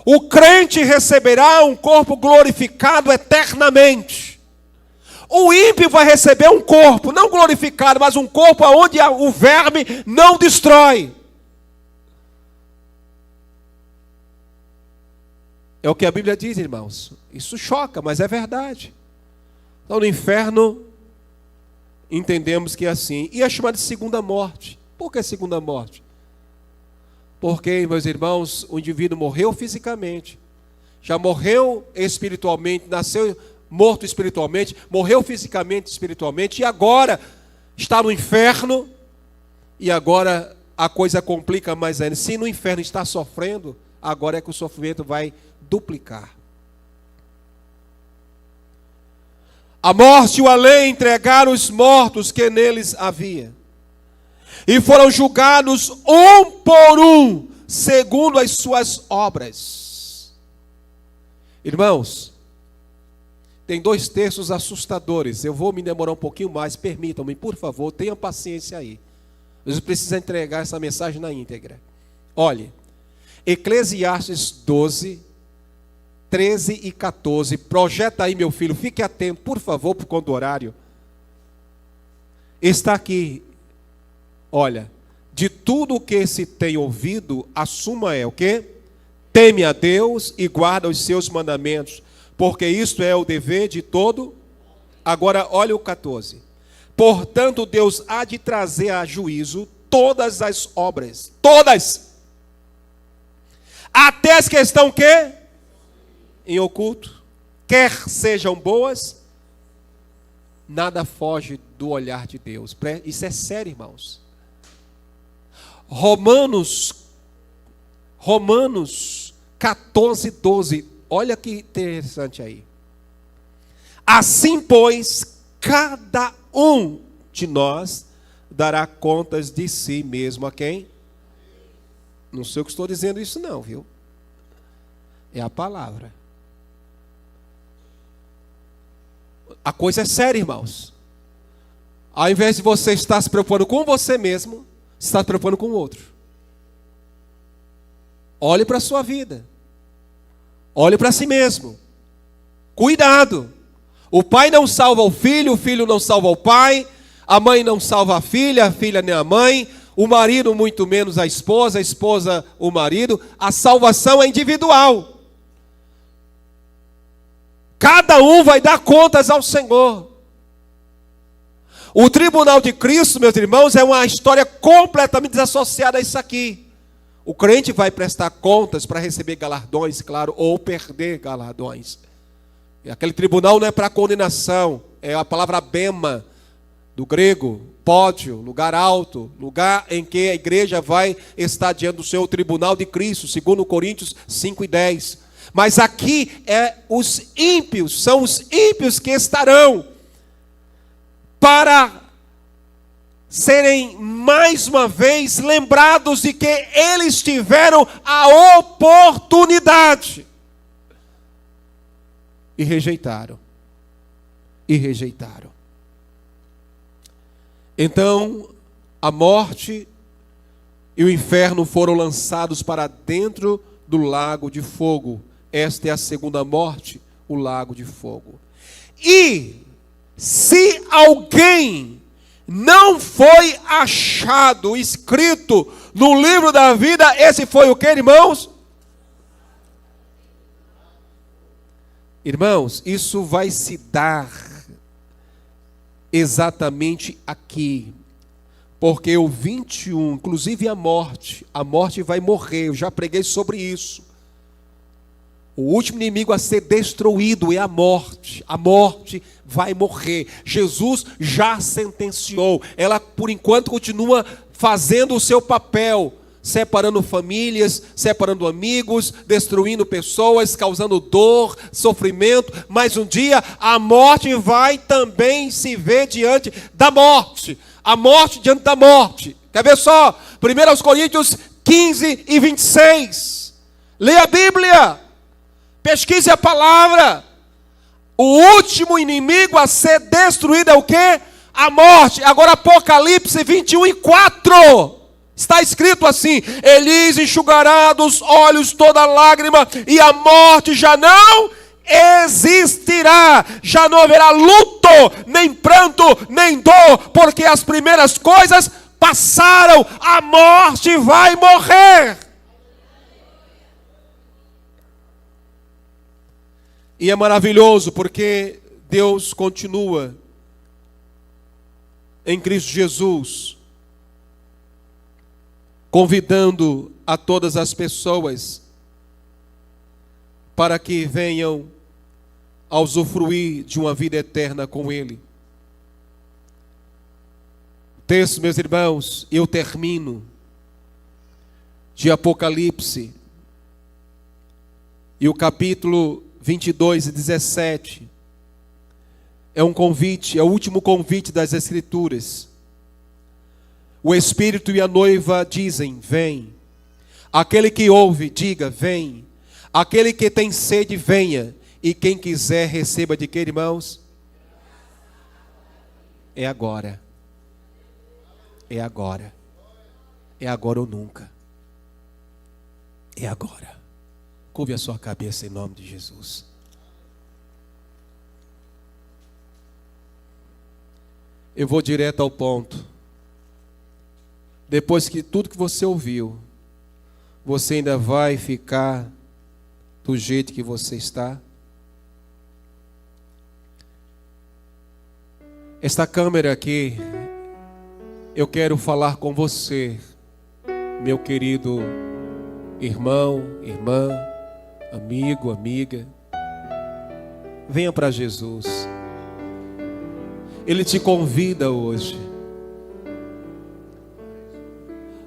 o crente receberá um corpo glorificado eternamente. O ímpio vai receber um corpo, não glorificado, mas um corpo onde o verme não destrói. É o que a Bíblia diz, irmãos. Isso choca, mas é verdade. Então no inferno, entendemos que é assim. E é chamado de segunda morte. Por que segunda morte? Porque, meus irmãos, o indivíduo morreu fisicamente. Já morreu espiritualmente, nasceu morto espiritualmente, morreu fisicamente, espiritualmente, e agora está no inferno, e agora a coisa complica mais ainda. Se no inferno está sofrendo, agora é que o sofrimento vai duplicar. A morte e o além entregaram os mortos que neles havia, e foram julgados um por um, segundo as suas obras. Irmãos, tem dois textos assustadores. Eu vou me demorar um pouquinho mais, permitam-me, por favor, tenham paciência aí. Eu preciso entregar essa mensagem na íntegra. Olhe, Eclesiastes 12, 13 e 14. Projeta aí, meu filho, fique atento, por favor, por conta do horário. Está aqui, olha, de tudo o que se tem ouvido, a suma é o quê? Teme a Deus e guarda os seus mandamentos, porque isto é o dever de todo. Agora, olha o 14. Portanto, Deus há de trazer a juízo todas as obras, todas, até as que estão o quê? Em oculto. Quer sejam boas, nada foge do olhar de Deus. Isso é sério, irmãos. Romanos 14, 12. Olha que interessante aí. Assim, pois, cada um de nós dará contas de si mesmo a quem? Não sei o que estou dizendo isso não, viu? É a palavra. A coisa é séria, irmãos. Ao invés de você estar se preocupando com você mesmo, você está se preocupando com o outro. Olhe para a sua vida. Olhe para si mesmo. Cuidado. O pai não salva o filho não salva o pai, a mãe não salva a filha nem a mãe, o marido muito menos a esposa o marido. A salvação é individual. Cada um vai dar contas ao Senhor. O tribunal de Cristo, meus irmãos, é uma história completamente desassociada a isso aqui. O crente vai prestar contas para receber galardões, claro, ou perder galardões. E aquele tribunal não é para condenação, é a palavra bema, do grego, pódio, lugar alto, lugar em que a igreja vai estar diante do seu tribunal de Cristo, segundo Coríntios 5:10. Mas aqui os ímpios, são os ímpios que estarão para serem mais uma vez lembrados de que eles tiveram a oportunidade e rejeitaram. Então, a morte e o inferno foram lançados para dentro do lago de fogo. Esta é a segunda morte, o lago de fogo. E se alguém não foi achado, escrito no livro da vida, esse foi o que, irmãos? Irmãos, isso vai se dar exatamente aqui, porque o 21, inclusive a morte vai morrer, eu já preguei sobre isso. O último inimigo a ser destruído é a morte vai morrer. Jesus já sentenciou, ela por enquanto continua fazendo o seu papel, separando famílias, separando amigos, destruindo pessoas, causando dor, sofrimento, mas um dia a morte vai também se ver diante da morte. A morte diante da morte. Quer ver só? 1 Coríntios 15 e 26. Leia a Bíblia. Pesquise a palavra. O último inimigo a ser destruído é o quê? A morte. Agora Apocalipse 21 e 4. Está escrito assim: Elis enxugará dos olhos toda lágrima, e a morte já não existirá. Já não haverá luto, nem pranto, nem dor, porque as primeiras coisas passaram. A morte vai morrer. E é maravilhoso porque Deus continua em Cristo Jesus, convidando a todas as pessoas para que venham a usufruir de uma vida eterna com Ele. O texto, meus irmãos, eu termino, de Apocalipse, e o capítulo 22 e 17, é um convite, é o último convite das Escrituras. O Espírito e a noiva dizem: vem. Aquele que ouve, diga: vem. Aquele que tem sede, venha. E quem quiser, receba de quê, irmãos? É agora. É agora. É agora ou nunca. É agora. Curve a sua cabeça em nome de Jesus. Eu vou direto ao ponto. Depois que tudo que você ouviu, você ainda vai ficar do jeito que você está? Esta câmera aqui, eu quero falar com você, meu querido irmão, irmã, amigo, amiga, venha para Jesus. Ele te convida hoje.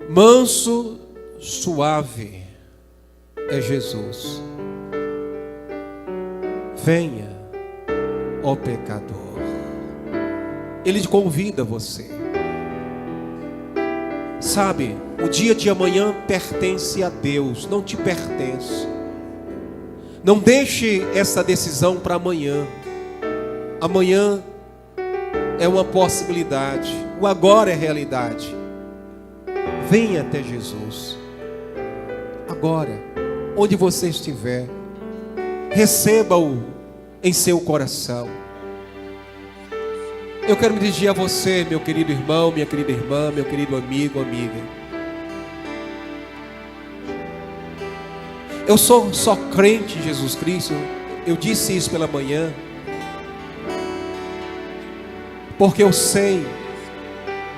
Manso, suave é Jesus. Venha, ó pecador. Ele convida você. Sabe, o dia de amanhã pertence a Deus, não te pertence. Não deixe essa decisão para amanhã. Amanhã é uma possibilidade, o agora é realidade. Venha até Jesus. Agora, onde você estiver, receba-o em seu coração. Eu quero me dirigir a você, meu querido irmão, minha querida irmã, meu querido amigo, amiga. Eu sou só crente em Jesus Cristo. Eu disse isso pela manhã, porque eu sei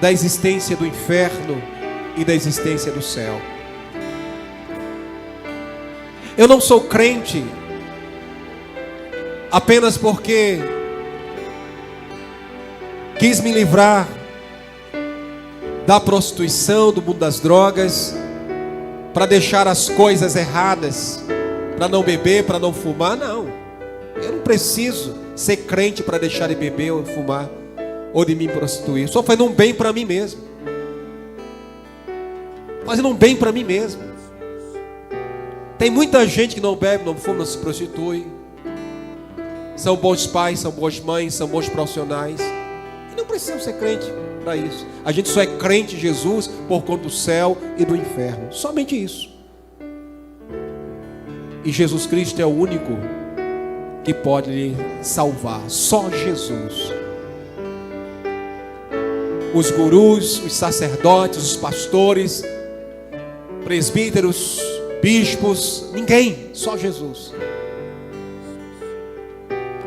da existência do inferno e da existência do céu. Eu não sou crente apenas porque quis me livrar da prostituição, do mundo das drogas, para deixar as coisas erradas, para não beber, para não fumar. Não, eu não preciso ser crente para deixar de beber ou fumar, ou de me prostituir. Estou fazendo um bem para mim mesmo. Fazendo um bem para mim mesmo. Tem muita gente que não bebe, não fuma, não se prostitui. São bons pais, são boas mães, são bons profissionais. E não precisam ser crente para isso. A gente só é crente em Jesus por conta do céu e do inferno. Somente isso. E Jesus Cristo é o único que pode lhe salvar. Só Jesus. Os gurus, os sacerdotes, os pastores, presbíteros, bispos, ninguém, só Jesus.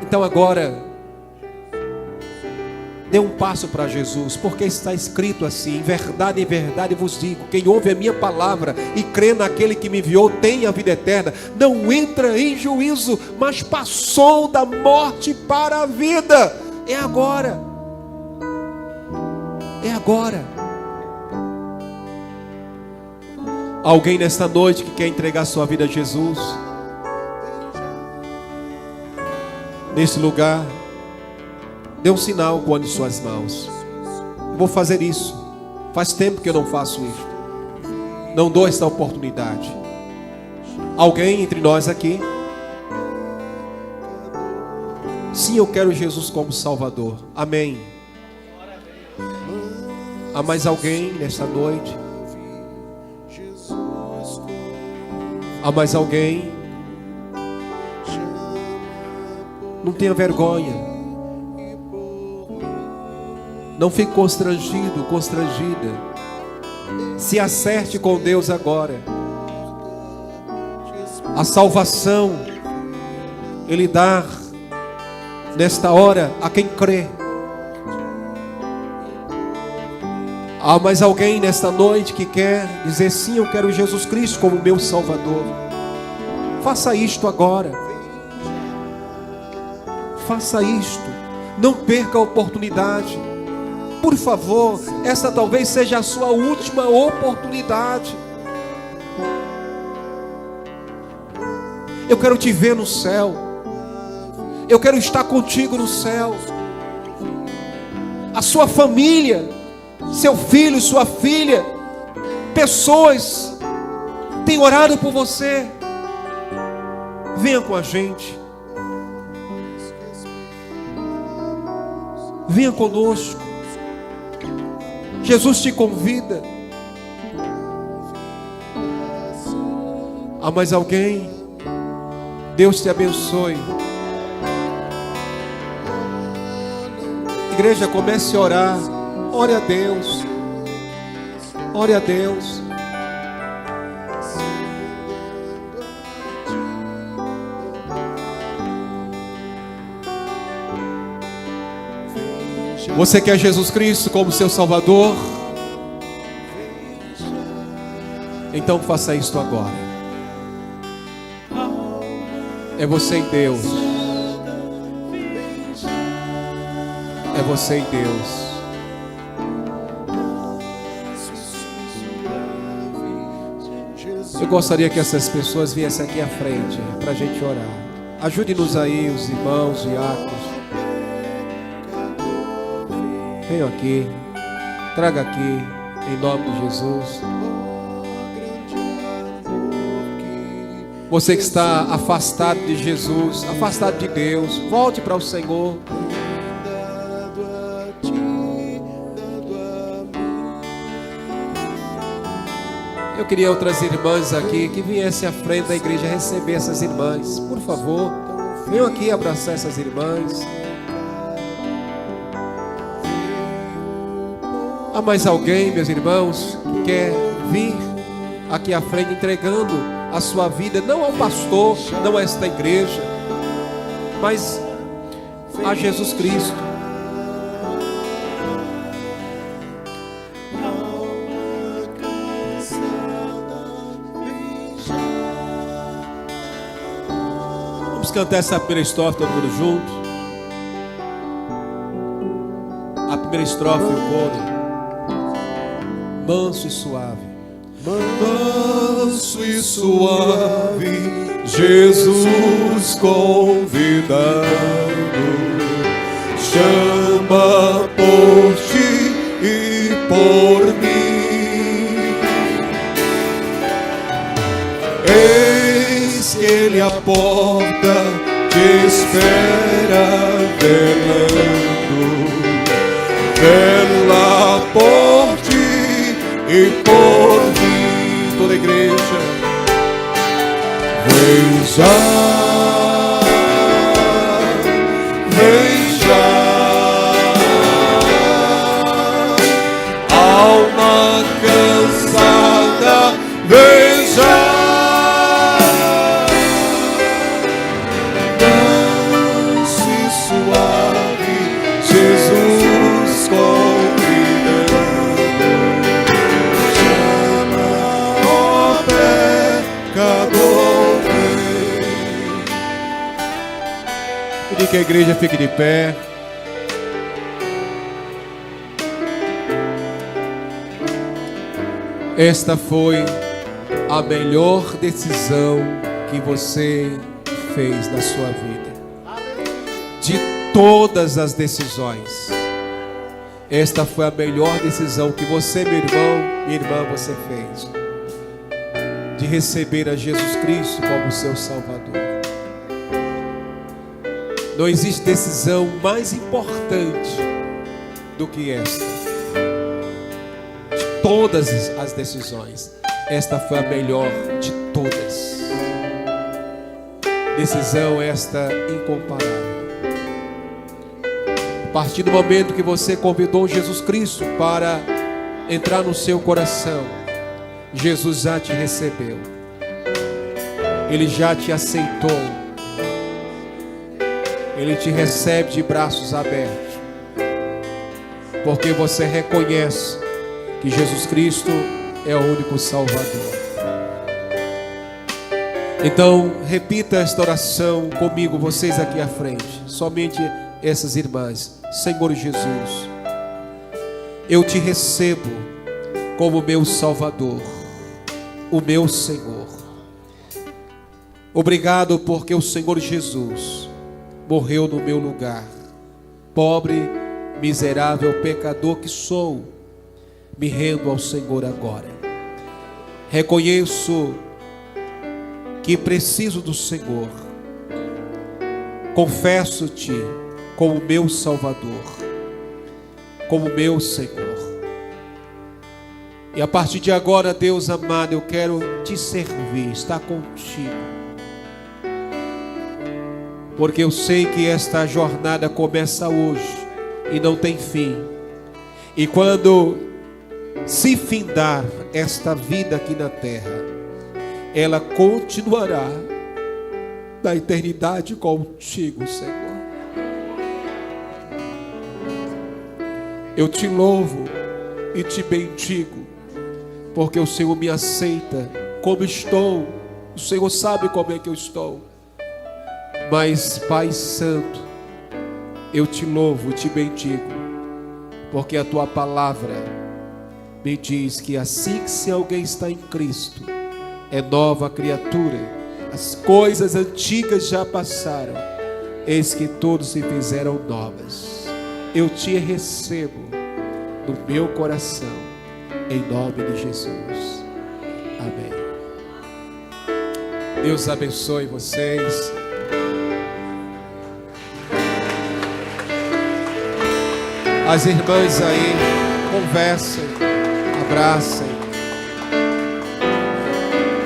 Então agora, dê um passo para Jesus, porque está escrito assim: em verdade vos digo, quem ouve a minha palavra e crê naquele que me enviou tem a vida eterna, não entra em juízo, mas passou da morte para a vida. É agora. É agora. Alguém nesta noite que quer entregar sua vida a Jesus? Nesse lugar, dê um sinal com as suas mãos. Eu vou fazer isso. Faz tempo que eu não faço isso. Não dou esta oportunidade. Alguém entre nós aqui? Sim, eu quero Jesus como Salvador. Amém. Há mais alguém nesta noite? Há mais alguém? Não tenha vergonha. Não fique constrangido, constrangida. Se acerte com Deus agora. A salvação Ele dá nesta hora a quem crê. Há mais alguém nesta noite que quer dizer: sim, eu quero Jesus Cristo como meu Salvador. Faça isto agora. Faça isto. Não perca a oportunidade. Por favor, essa talvez seja a sua última oportunidade. Eu quero te ver no céu. Eu quero estar contigo no céu. A sua família, seu filho, sua filha, pessoas têm orado por você. Venha com a gente. Venha conosco. Jesus te convida. Há mais alguém? Deus te abençoe. Igreja, comece a orar. Ore a Deus. Ore a Deus. Você quer Jesus Cristo como seu Salvador? Então faça isto agora. É você em Deus. É você em Deus. Eu gostaria que essas pessoas viessem aqui à frente para a gente orar. Ajude-nos aí, os irmãos, diáconos. Venham aqui. Traga aqui, em nome de Jesus. Você que está afastado de Jesus, afastado de Deus, volte para o Senhor. Eu queria outras irmãs aqui que viessem à frente da igreja receber essas irmãs. Por favor, venham aqui abraçar essas irmãs. Há mais alguém, meus irmãos, que quer vir aqui à frente entregando a sua vida, não ao pastor, não a esta igreja, mas a Jesus Cristo. Vamos cantar essa primeira estrofe todo mundo junto. A primeira estrofe, o coro. Manso e suave. Manso e suave, Jesus convidando, chama por ti e por mim. Eis que Ele à porta te espera velando, vela por ti e por mim. Toda a igreja, vem já, vem já, alma cansada, vem já, manso e suave, Jesus convidando. Pedir que a igreja fique de pé. Esta foi a melhor decisão que você fez na sua vida. De todas as decisões, esta foi a melhor decisão que você, meu irmão, minha irmã, você fez. De receber a Jesus Cristo como seu Salvador. Não existe decisão mais importante do que esta. De todas as decisões, esta foi a melhor de todas. Decisão esta incomparável. A partir do momento que você convidou Jesus Cristo para entrar no seu coração, Jesus já te recebeu. Ele já te aceitou. Ele te recebe de braços abertos, porque você reconhece que Jesus Cristo é o único Salvador. Então, repita esta oração comigo, vocês aqui à frente, somente essas irmãs. Senhor Jesus, eu te recebo como meu Salvador, o meu Senhor. Obrigado porque o Senhor Jesus morreu no meu lugar. Pobre, miserável, pecador que sou, me rendo ao Senhor agora. Reconheço que preciso do Senhor. Confesso-te como meu Salvador, como meu Senhor. E a partir de agora, Deus amado, eu quero te servir, estar contigo. Porque eu sei que esta jornada começa hoje e não tem fim. E quando se findar esta vida aqui na terra, ela continuará na eternidade contigo, Senhor. Eu te louvo e te bendigo, porque o Senhor me aceita como estou. O Senhor sabe como é que eu estou. Mas, Pai Santo, eu te louvo, te bendigo, porque a tua palavra me diz que assim que se alguém está em Cristo, é nova criatura, as coisas antigas já passaram, eis que todos se fizeram novas. Eu te recebo no meu coração, em nome de Jesus. Amém. Deus abençoe vocês. As irmãs aí, conversem, abracem.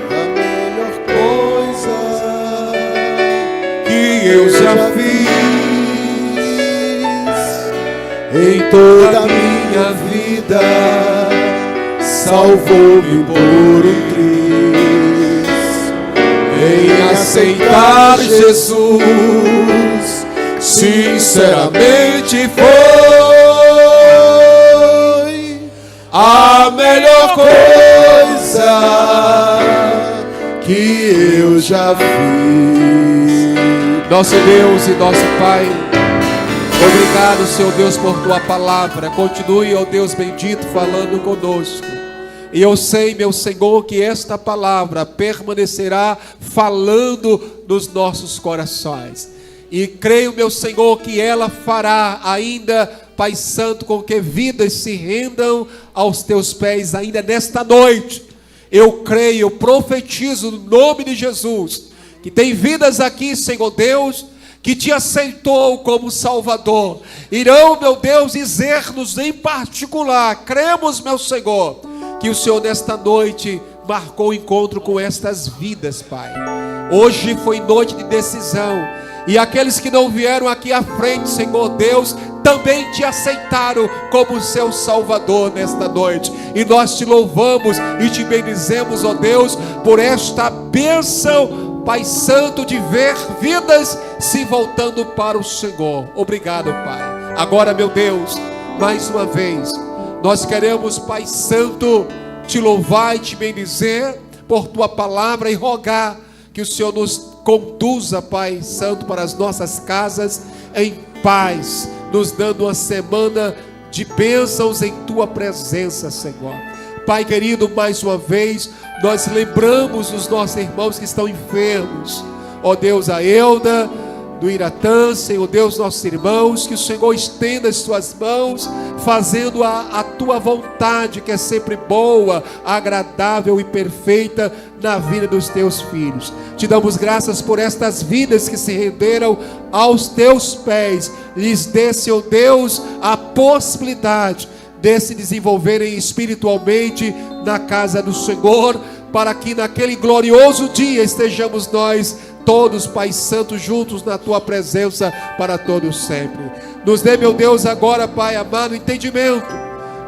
A melhor coisa que eu já fiz em toda a minha vida, salvou-me por um triz. Em aceitar Jesus, sinceramente foi a melhor coisa que eu já fiz. Nosso Deus e nosso Pai, obrigado, Senhor Deus, por tua palavra. Continue, ó Deus bendito, falando conosco. E eu sei, meu Senhor, que esta palavra permanecerá falando nos nossos corações. E creio, meu Senhor, que ela fará ainda, Pai Santo, com que vidas se rendam aos teus pés ainda nesta noite. Eu creio, eu profetizo no nome de Jesus, que tem vidas aqui, Senhor Deus, que te aceitou como Salvador. Irão, meu Deus, dizer-nos em particular, cremos, meu Senhor, que o Senhor nesta noite marcou o encontro com estas vidas, Pai. Hoje foi noite de decisão. E aqueles que não vieram aqui à frente, Senhor Deus, também te aceitaram como seu Salvador nesta noite. E nós te louvamos e te bendizemos, ó Deus, por esta bênção, Pai Santo, de ver vidas se voltando para o Senhor. Obrigado, Pai. Agora, meu Deus, mais uma vez, nós queremos, Pai Santo, te louvar e te bendizer por tua palavra e rogar que o Senhor nos conduza, Pai Santo, para as nossas casas em paz, nos dando uma semana de bênçãos em tua presença, Senhor. Pai querido, mais uma vez, nós lembramos os nossos irmãos que estão enfermos. Ó Deus, a Elda, do Iratã, Senhor Deus, nossos irmãos, que o Senhor estenda as suas mãos, fazendo a tua vontade, que é sempre boa, agradável e perfeita na vida dos teus filhos. Te damos graças por estas vidas que se renderam aos teus pés. Lhes dê, Senhor Deus, a possibilidade de se desenvolverem espiritualmente na casa do Senhor, para que naquele glorioso dia estejamos nós todos, Pai Santo, juntos na tua presença para todos sempre. Nos dê, meu Deus, agora, Pai amado, entendimento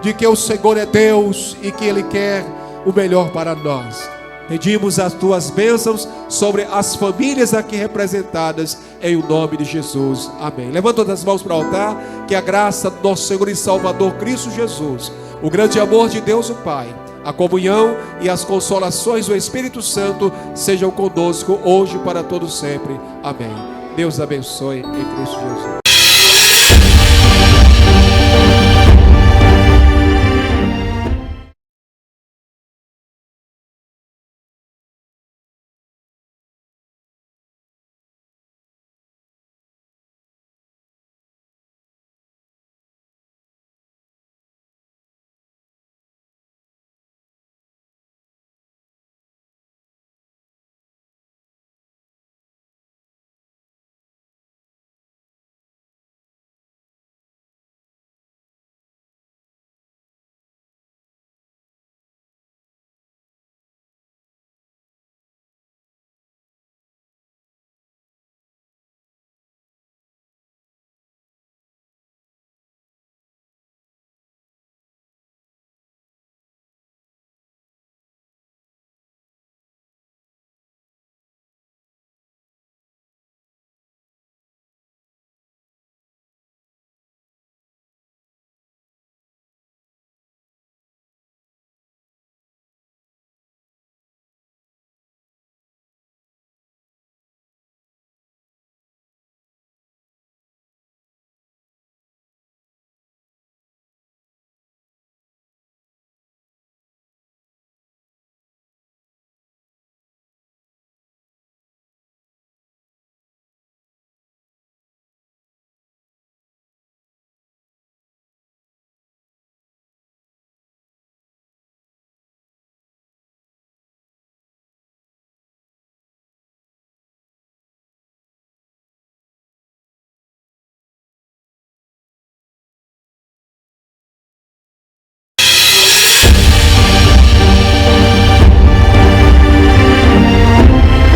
de que o Senhor é Deus e que Ele quer o melhor para nós. Pedimos as tuas bênçãos sobre as famílias aqui representadas, em o nome de Jesus. Amém. Levanta as mãos para o altar. Que a graça do nosso Senhor e Salvador Cristo Jesus, o grande amor de Deus o Pai, a comunhão e as consolações do Espírito Santo sejam conosco hoje e para todos sempre. Amém. Deus abençoe em Cristo Jesus.